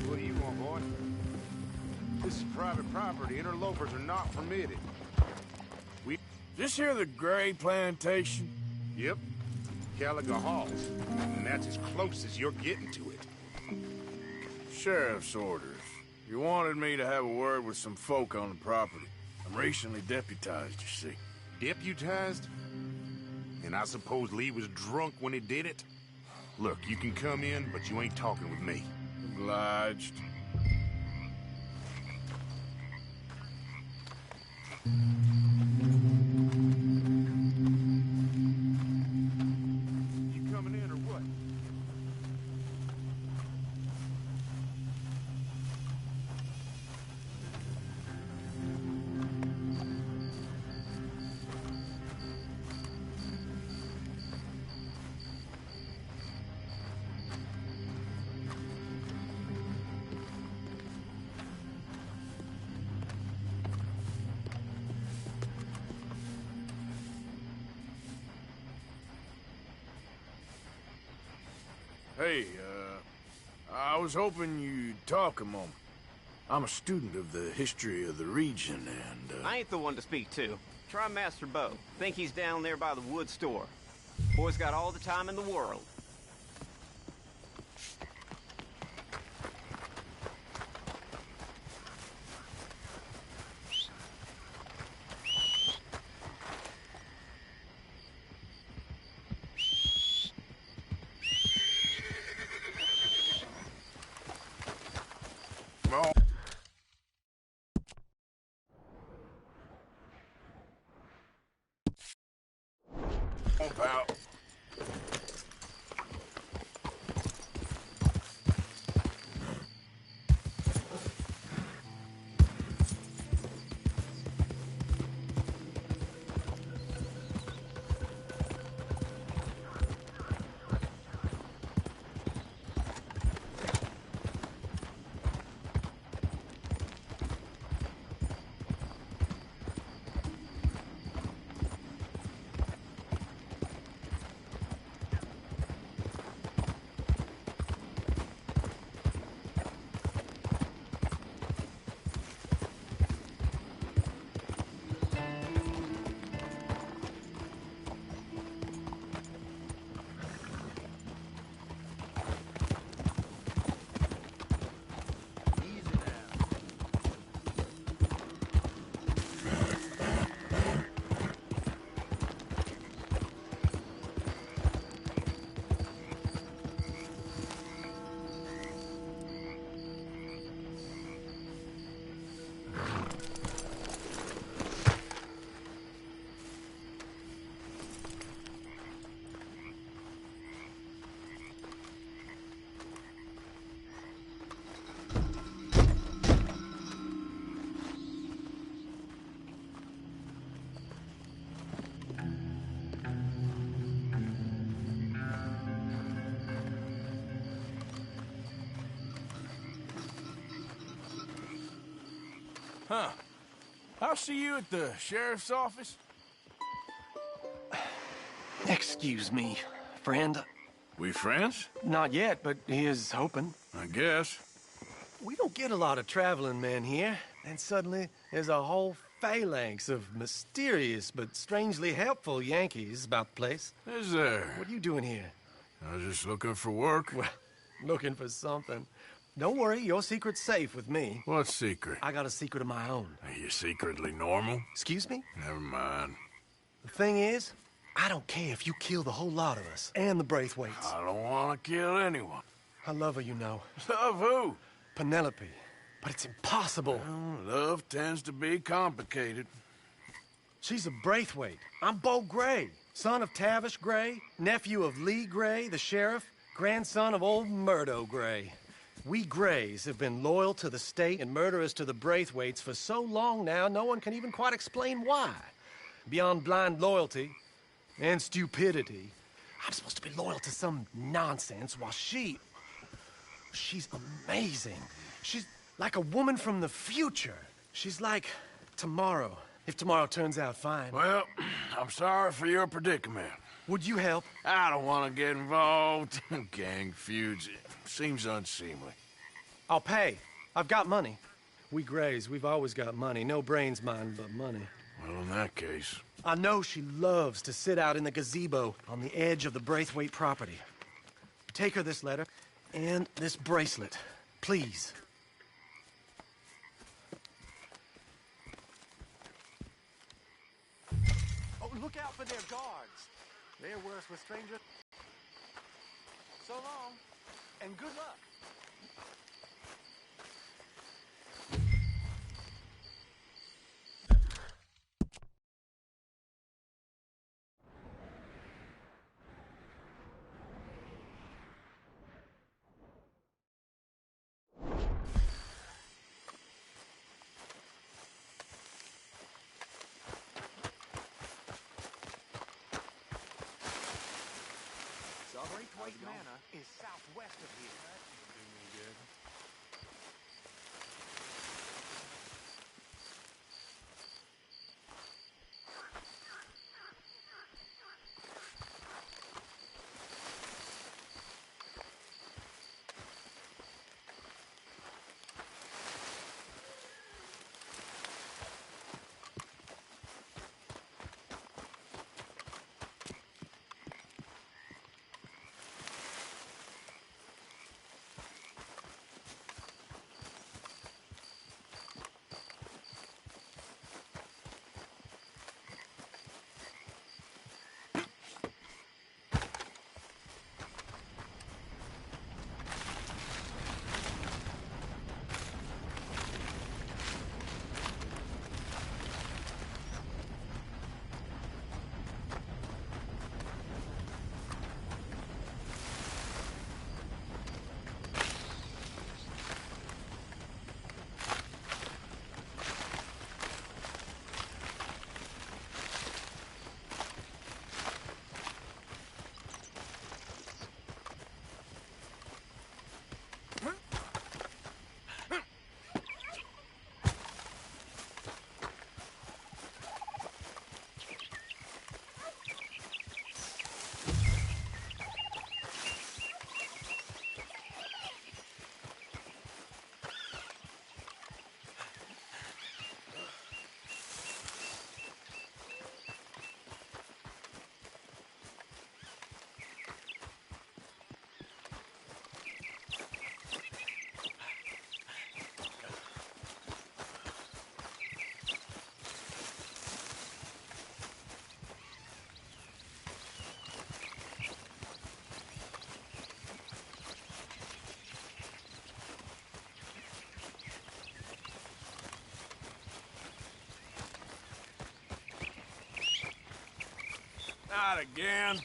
[SPEAKER 16] What do you want, boy? This is private property. Interlopers are not permitted.
[SPEAKER 8] This here the Gray Plantation?
[SPEAKER 16] Yep. Caliga Halls. And that's as close as you're getting to it.
[SPEAKER 8] Sheriff's orders. You wanted me to have a word with some folk on the property. I'm recently deputized, you see.
[SPEAKER 16] Deputized? And I suppose Lee was drunk when he did it? Look, you can come in, but you ain't talking with me.
[SPEAKER 8] Obliged.
[SPEAKER 16] You coming in or what?
[SPEAKER 8] Hey, I was hoping you'd talk a moment. I'm a student of the history of the region, and,
[SPEAKER 17] I ain't the one to speak to. Try Master Bo. Think he's down there by the wood store. Boy's got all the time in the world.
[SPEAKER 16] Well,
[SPEAKER 8] pal. Huh. I'll see you at the sheriff's office.
[SPEAKER 13] Excuse me, friend.
[SPEAKER 8] We friends?
[SPEAKER 13] Not yet, but he is hoping.
[SPEAKER 8] I guess.
[SPEAKER 13] We don't get a lot of traveling men here, and suddenly there's a whole phalanx of mysterious but strangely helpful Yankees about the place.
[SPEAKER 8] Is there?
[SPEAKER 13] What are you doing here?
[SPEAKER 8] I was just looking for work.
[SPEAKER 13] Well, looking for something. Don't worry, your secret's safe with me.
[SPEAKER 8] What secret?
[SPEAKER 13] I got a secret of my own.
[SPEAKER 8] Are you secretly normal?
[SPEAKER 13] Excuse me?
[SPEAKER 8] Never mind.
[SPEAKER 13] The thing is, I don't care if you kill the whole lot of us and the Braithwaites.
[SPEAKER 8] I don't want to kill anyone.
[SPEAKER 13] I love her, you know.
[SPEAKER 8] Love who?
[SPEAKER 13] Penelope. But it's impossible.
[SPEAKER 8] Well, love tends to be complicated.
[SPEAKER 13] She's a Braithwaite. I'm Beau Gray, son of Tavish Gray, nephew of Lee Gray, the sheriff, grandson of old Murdo Gray. We Grays have been loyal to the state and murderous to the Braithwaites for so long now, no one can even quite explain why. Beyond blind loyalty and stupidity, I'm supposed to be loyal to some nonsense while she's amazing. She's like a woman from the future. She's like tomorrow, if tomorrow turns out fine.
[SPEAKER 8] Well, I'm sorry for your predicament.
[SPEAKER 13] Would you help?
[SPEAKER 8] I don't want to get involved in gang feuds. It seems unseemly.
[SPEAKER 13] I'll pay. I've got money. We Grays, we've always got money. No brains, mind, but money.
[SPEAKER 8] Well, in that case...
[SPEAKER 13] I know she loves to sit out in the gazebo on the edge of the Braithwaite property. Take her this letter and this bracelet, please. Oh, look out for their guards. They're worse with strangers. So long, and good luck. Braithwaite Manor is southwest of here.
[SPEAKER 8] Not again.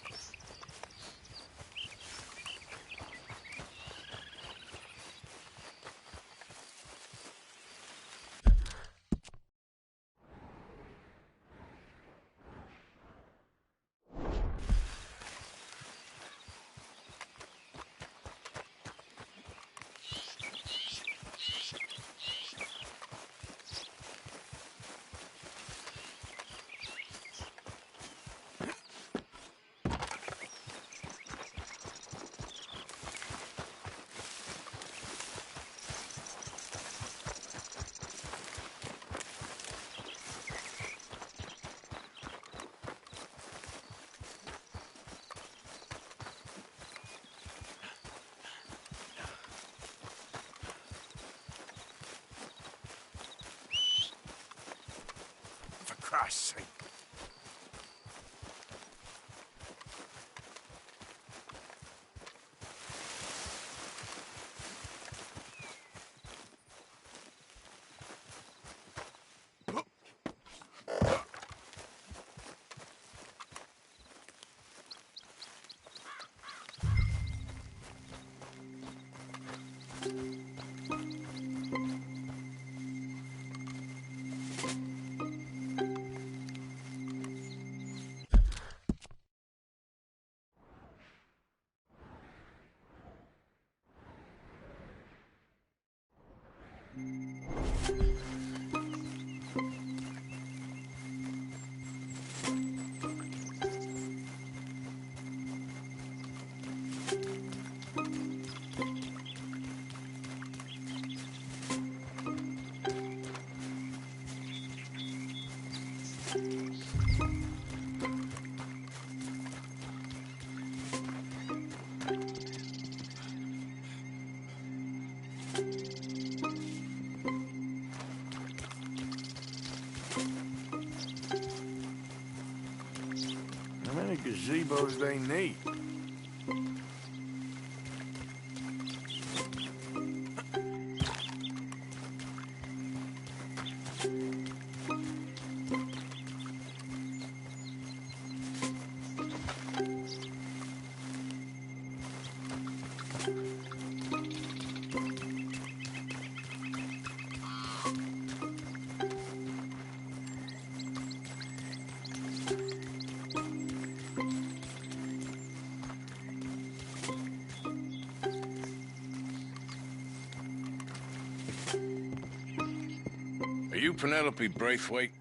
[SPEAKER 8] Christ's sake. How many gazebos they need? Are you Penelope Braithwaite?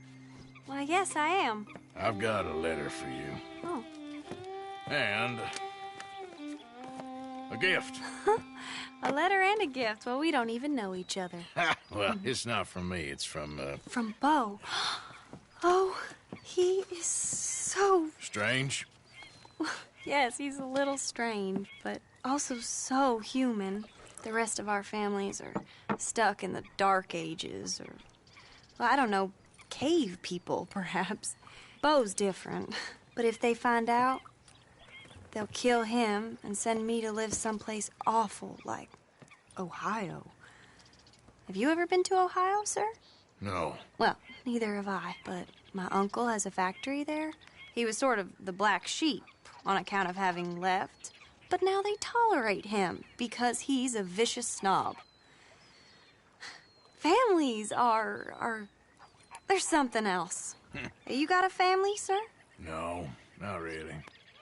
[SPEAKER 3] Why, yes, I am.
[SPEAKER 8] I've got a letter for you.
[SPEAKER 3] Oh.
[SPEAKER 8] And a gift.
[SPEAKER 3] A letter and a gift. Well, we don't even know each other.
[SPEAKER 8] Well, it's not from me. It's from,
[SPEAKER 3] From Beau. Oh, he is so...
[SPEAKER 8] Strange.
[SPEAKER 3] Yes, he's a little strange, but also so human. The rest of our families are stuck in the Dark Ages, or, well, I don't know, cave people, perhaps. Beau's different. But if they find out, they'll kill him and send me to live someplace awful like Ohio. Have you ever been to Ohio, sir?
[SPEAKER 8] No.
[SPEAKER 3] Well, neither have I, but my uncle has a factory there. He was sort of the black sheep on account of having left. But now they tolerate him because he's a vicious snob. Families are there's something else. You got a family, sir?
[SPEAKER 8] No, not really.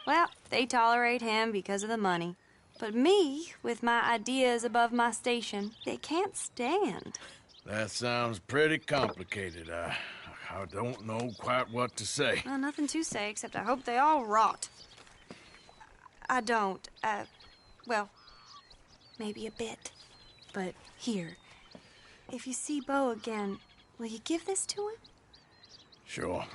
[SPEAKER 3] Well, they tolerate him because of the money. But me, with my ideas above my station, they can't stand.
[SPEAKER 8] That sounds pretty complicated. I don't know quite what to say.
[SPEAKER 3] Well, nothing to say, except I hope they all rot. I don't. Well, maybe a bit. But here, if you see Beau again, will you give this to him?
[SPEAKER 8] Sure.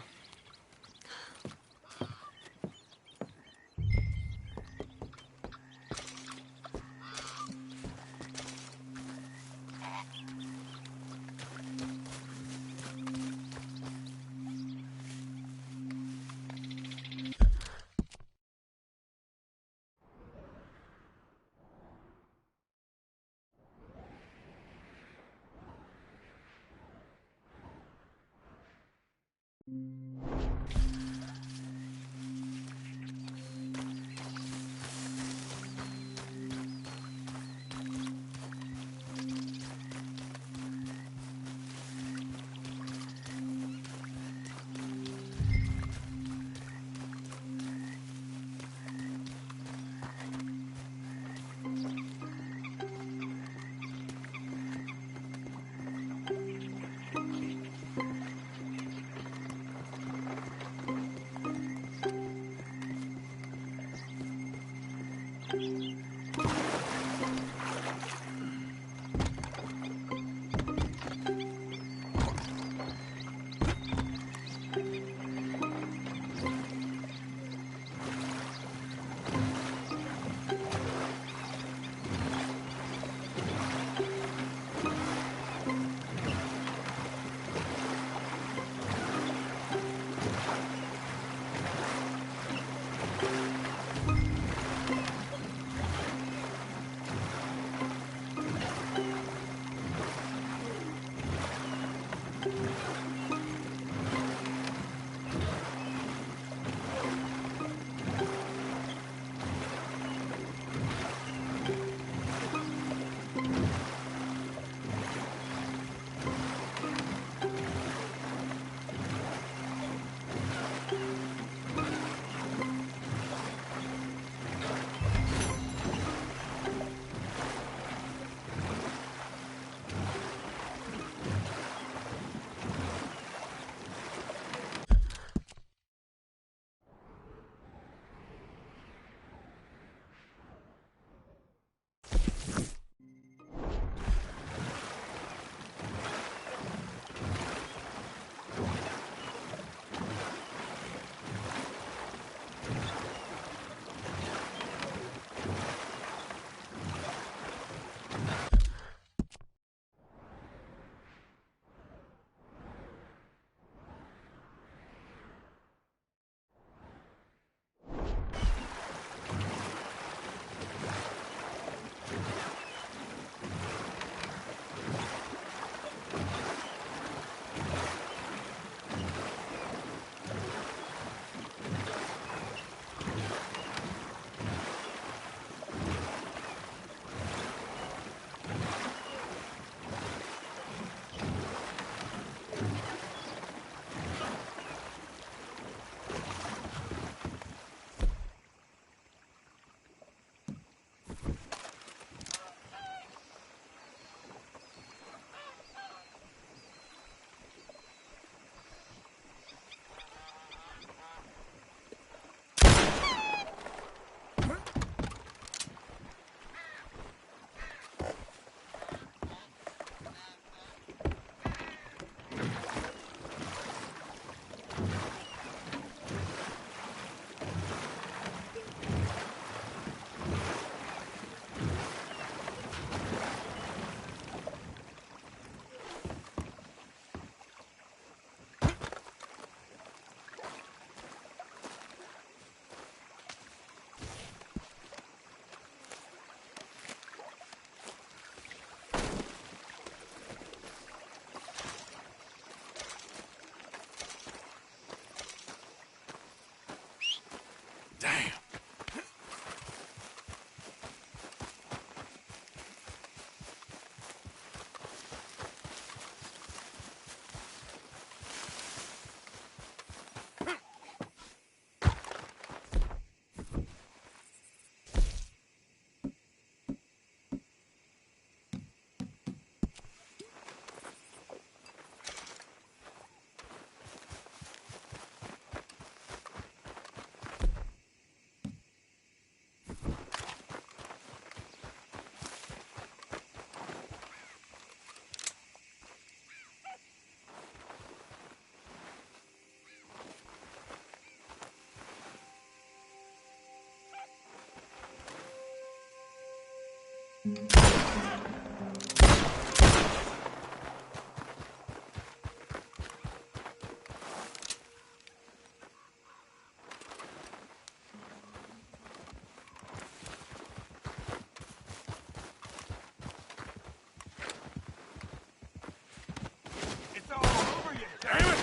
[SPEAKER 9] It's all over you. Damn it!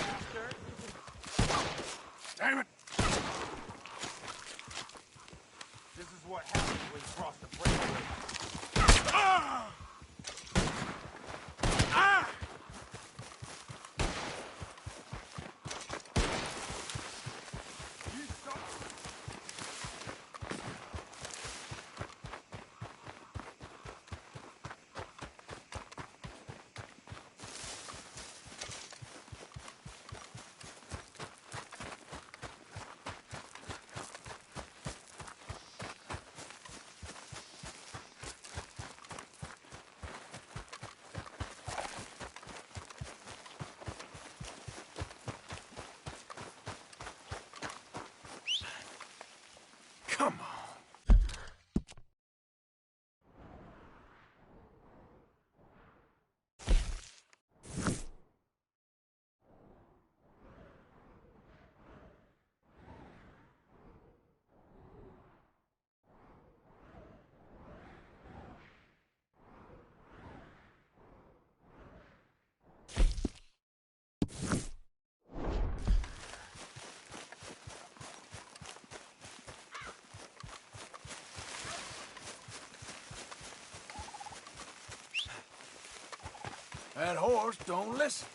[SPEAKER 9] Damn it! This is what happens when you cross the breakaway. Ah! Ah! You suck. Come on. That horse don't listen.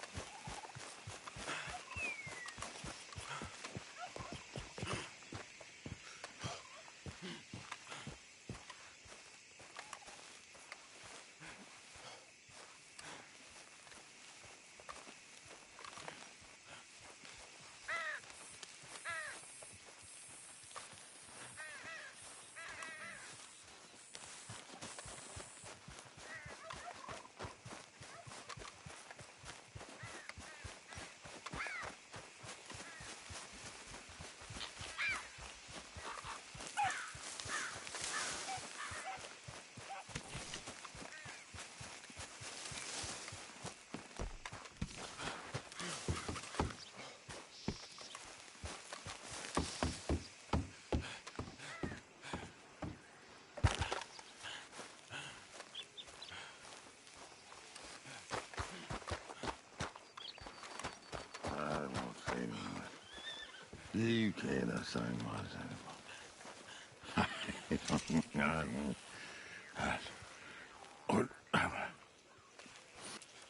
[SPEAKER 10] You can't say much.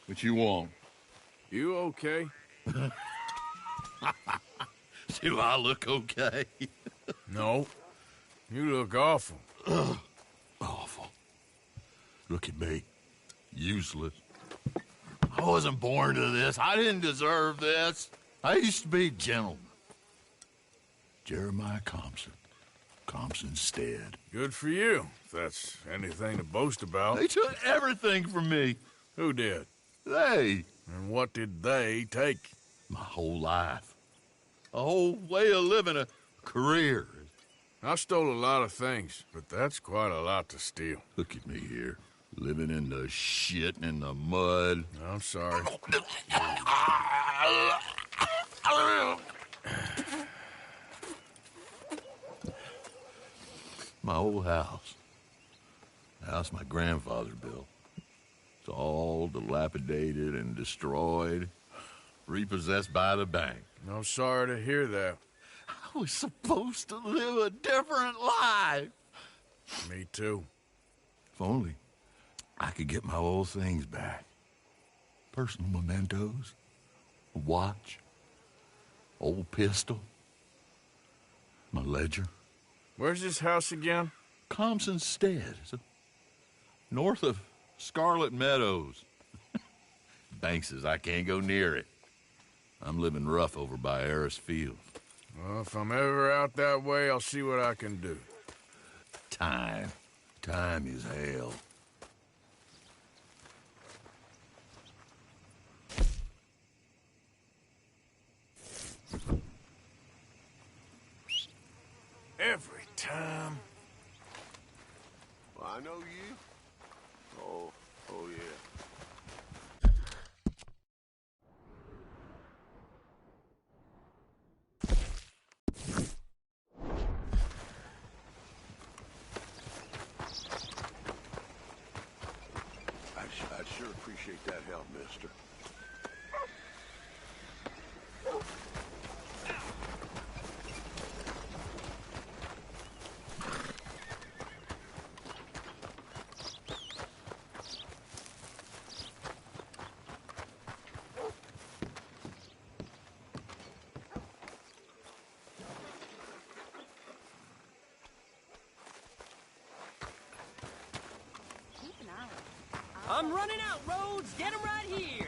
[SPEAKER 10] What you want?
[SPEAKER 8] You okay?
[SPEAKER 10] Do I look okay?
[SPEAKER 8] No. You look awful.
[SPEAKER 10] Awful. Look at me. Useless. I wasn't born to this. I didn't deserve this. I used to be a gentleman. Jeremiah Compson. Compson Stead.
[SPEAKER 8] Good for you, if that's anything to boast about.
[SPEAKER 10] They took everything from me.
[SPEAKER 8] Who did?
[SPEAKER 10] They.
[SPEAKER 8] And what did they take?
[SPEAKER 10] My whole life. A whole way of living, a career.
[SPEAKER 8] I stole a lot of things, but that's quite a lot to steal.
[SPEAKER 10] Look at me here, living in the shit and the mud.
[SPEAKER 8] I'm sorry.
[SPEAKER 10] My old house. The house my grandfather built. It's all dilapidated and destroyed, repossessed by the bank.
[SPEAKER 8] I'm sorry to hear that.
[SPEAKER 10] I was supposed to live a different life.
[SPEAKER 8] Me too.
[SPEAKER 10] If only I could get my old things back. Personal mementos, a watch, old pistol, my ledger.
[SPEAKER 8] Where's this house again?
[SPEAKER 10] Compson Stead. North of Scarlet Meadows. Bank says I can't go near it. I'm living rough over by Harris Field.
[SPEAKER 8] Well, if I'm ever out that way, I'll see what I can do.
[SPEAKER 10] Time. Time is hell.
[SPEAKER 8] Every time.
[SPEAKER 6] Well, I know you.
[SPEAKER 8] Oh, yeah.
[SPEAKER 6] I'd sure appreciate that help, mister.
[SPEAKER 15] I'm running out, Rhodes. Get him right here.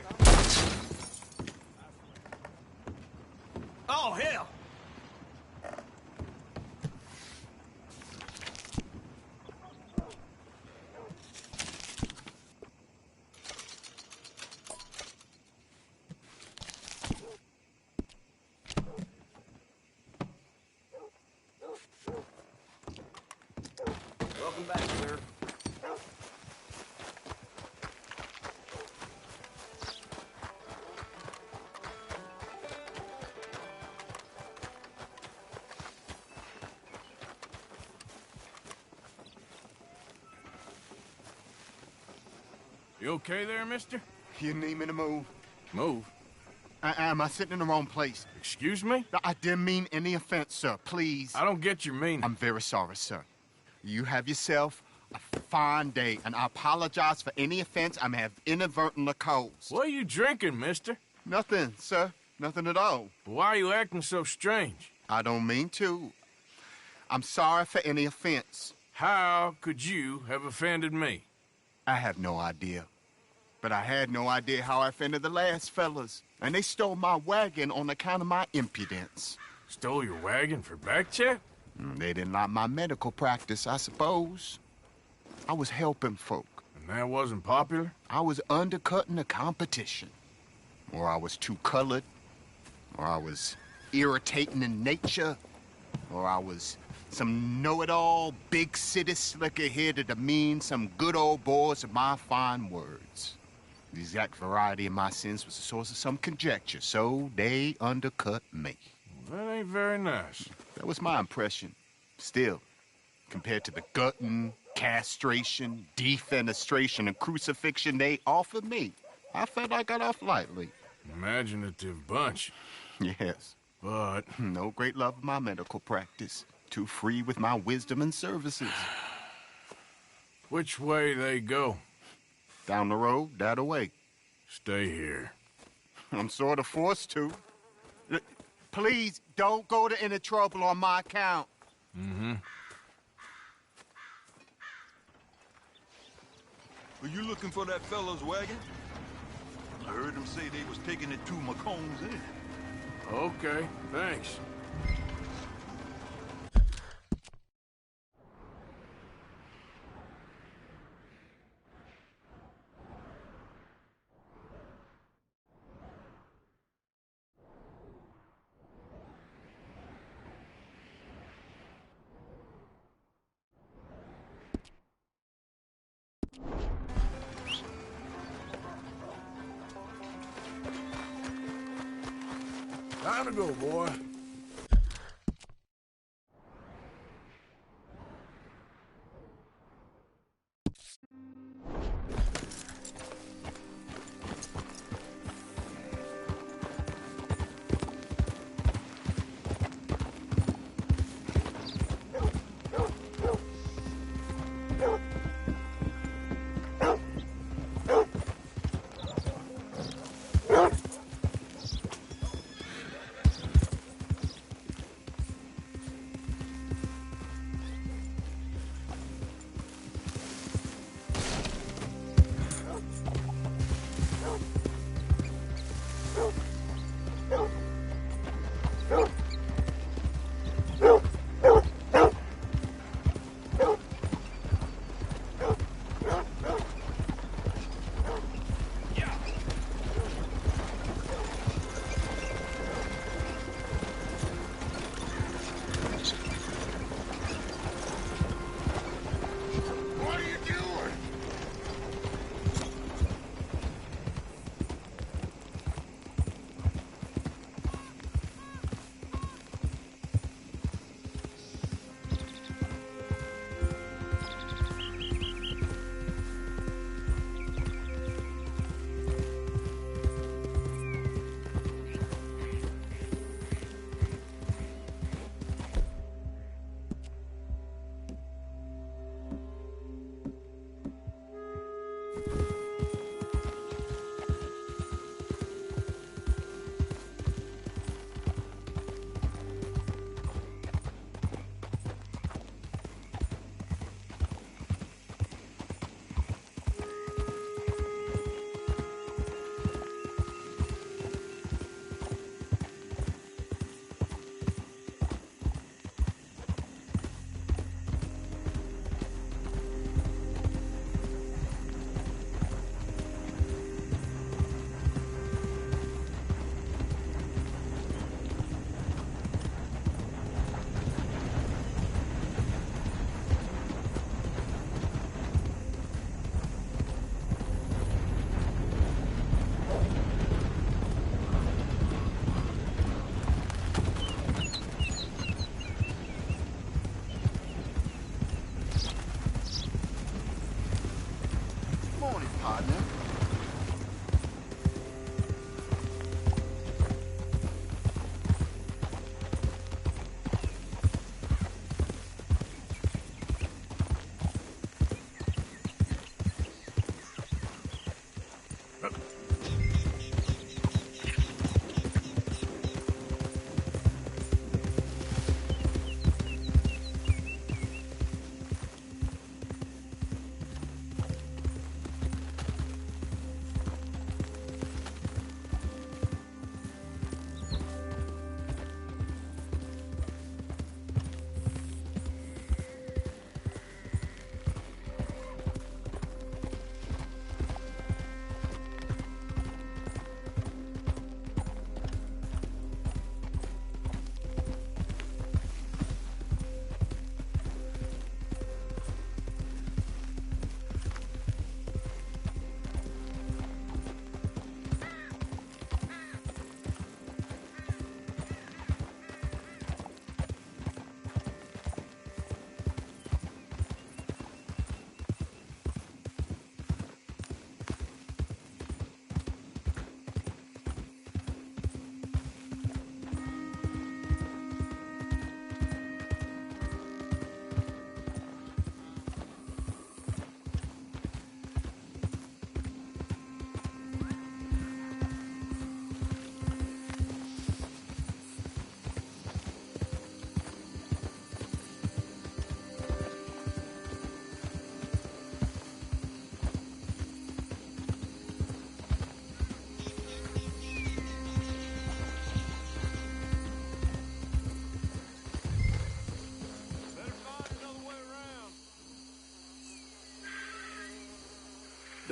[SPEAKER 4] Oh, hell!
[SPEAKER 17] Welcome back, sir.
[SPEAKER 8] You okay there, mister?
[SPEAKER 13] You need me to move?
[SPEAKER 8] Move?
[SPEAKER 13] Am I sitting in the wrong place?
[SPEAKER 8] Excuse me?
[SPEAKER 13] I didn't mean any offense, sir. Please.
[SPEAKER 8] I don't get your meaning.
[SPEAKER 13] I'm very sorry, sir. You have yourself a fine day, and I apologize for any offense I may have inadvertently caused.
[SPEAKER 8] What are you drinking, mister?
[SPEAKER 13] Nothing, sir. Nothing at all.
[SPEAKER 8] Why are you acting so strange?
[SPEAKER 13] I don't mean to. I'm sorry for any offense.
[SPEAKER 8] How could you have offended me?
[SPEAKER 13] I have no idea. But I had no idea how I offended the last fellas. And they stole my wagon on account of my impudence.
[SPEAKER 8] Stole your wagon for back check?
[SPEAKER 13] They didn't like my medical practice, I suppose. I was helping folk.
[SPEAKER 8] And that wasn't popular?
[SPEAKER 13] I was undercutting the competition. Or I was too colored. Or I was irritating in nature. Or I was some know-it-all, big city slicker here to demean some good old boys of my fine words. The exact variety of my sins was the source of some conjecture, so they undercut me.
[SPEAKER 8] That ain't very nice.
[SPEAKER 13] That was my impression. Still, compared to the gutting, castration, defenestration, and crucifixion they offered me, I felt I got off lightly.
[SPEAKER 8] Imaginative bunch.
[SPEAKER 13] Yes.
[SPEAKER 8] But
[SPEAKER 13] no great love of my medical practice. Too free with my wisdom and services.
[SPEAKER 8] Which way they go?
[SPEAKER 13] Down the road, that away.
[SPEAKER 8] Stay here.
[SPEAKER 13] I'm sort of forced to. Please, don't go to any trouble on my account.
[SPEAKER 8] Mm-hmm.
[SPEAKER 18] Are you looking for that fellow's wagon? I heard him say they was taking it to McComb's Inn.
[SPEAKER 8] Okay, thanks.
[SPEAKER 2] Time to go, boy.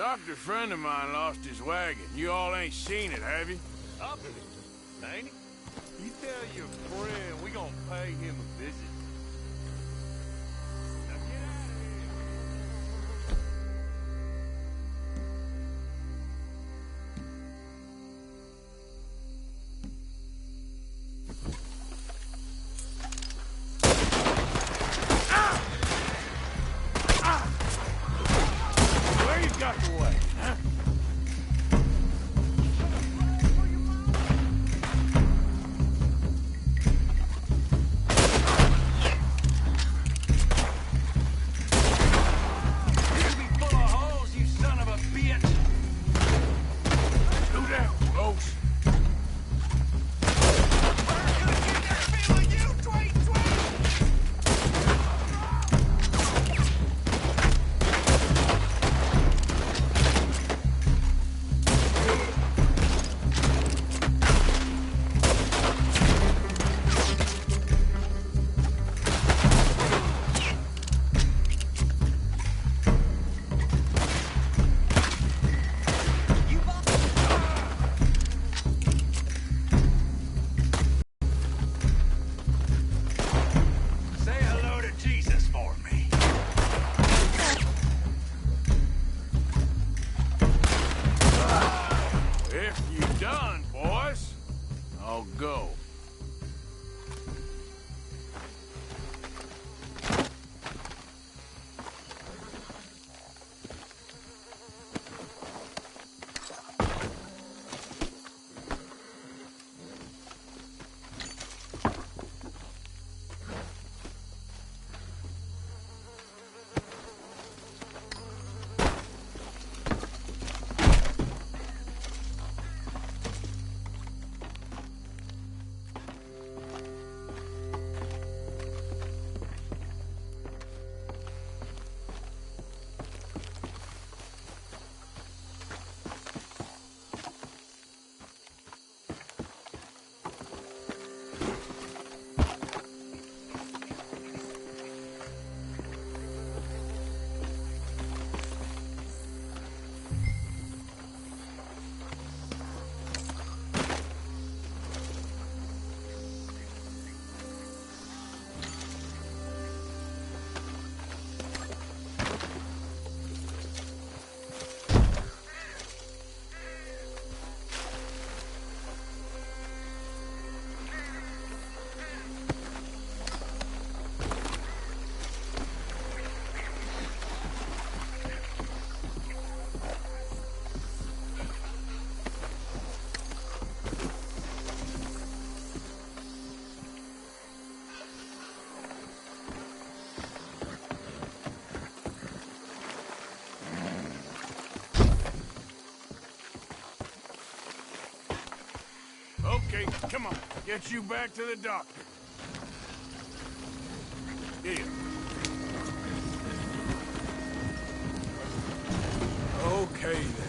[SPEAKER 8] Doctor friend of mine lost his wagon. You all ain't seen it, have you?
[SPEAKER 9] Up in it, ain't he? You tell your friend we gonna pay him a visit. Now get out of here.
[SPEAKER 8] Where you got the way, huh?
[SPEAKER 9] You be full of holes, you son of a bitch!
[SPEAKER 8] Do that, folks.
[SPEAKER 9] Say hello to Jesus for me.
[SPEAKER 8] If you done, boys, I'll go. Okay, come on. Get you back to the doctor. Here. Okay, then.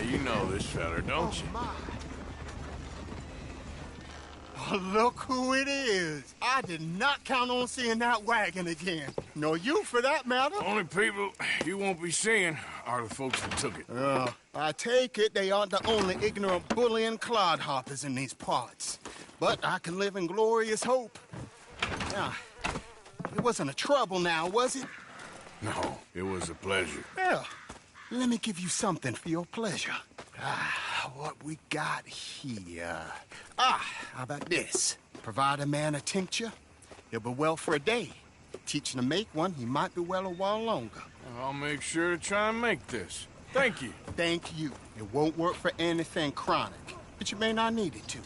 [SPEAKER 8] you know this feller, don't you?
[SPEAKER 19] Oh, look who it is. I did not count on seeing that wagon again. Nor you, for that matter.
[SPEAKER 8] Only people you won't be seeing are the folks that took it.
[SPEAKER 19] I take it they aren't the only ignorant bullying clodhoppers in these parts. But I can live in glorious hope. Now, it wasn't a trouble now, was it?
[SPEAKER 8] No, it was a pleasure.
[SPEAKER 19] Yeah. Let me give you something for your pleasure. What we got here? How about this? Provide a man a tincture, he'll be well for a day. Teach him to make one, he might be well a while longer.
[SPEAKER 8] I'll make sure to try and make this. Thank you.
[SPEAKER 19] Thank you. It won't work for anything chronic, but you may not need it to.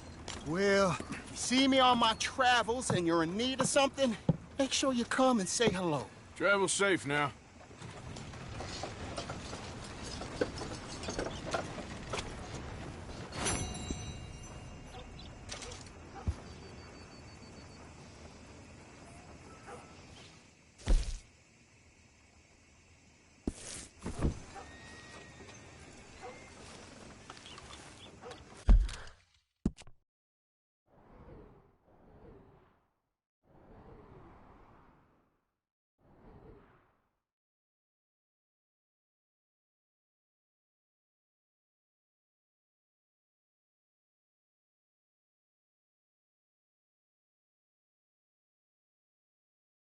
[SPEAKER 19] Well, if you see me on my travels and you're in need of something, make sure you come and say hello.
[SPEAKER 8] Travel safe now.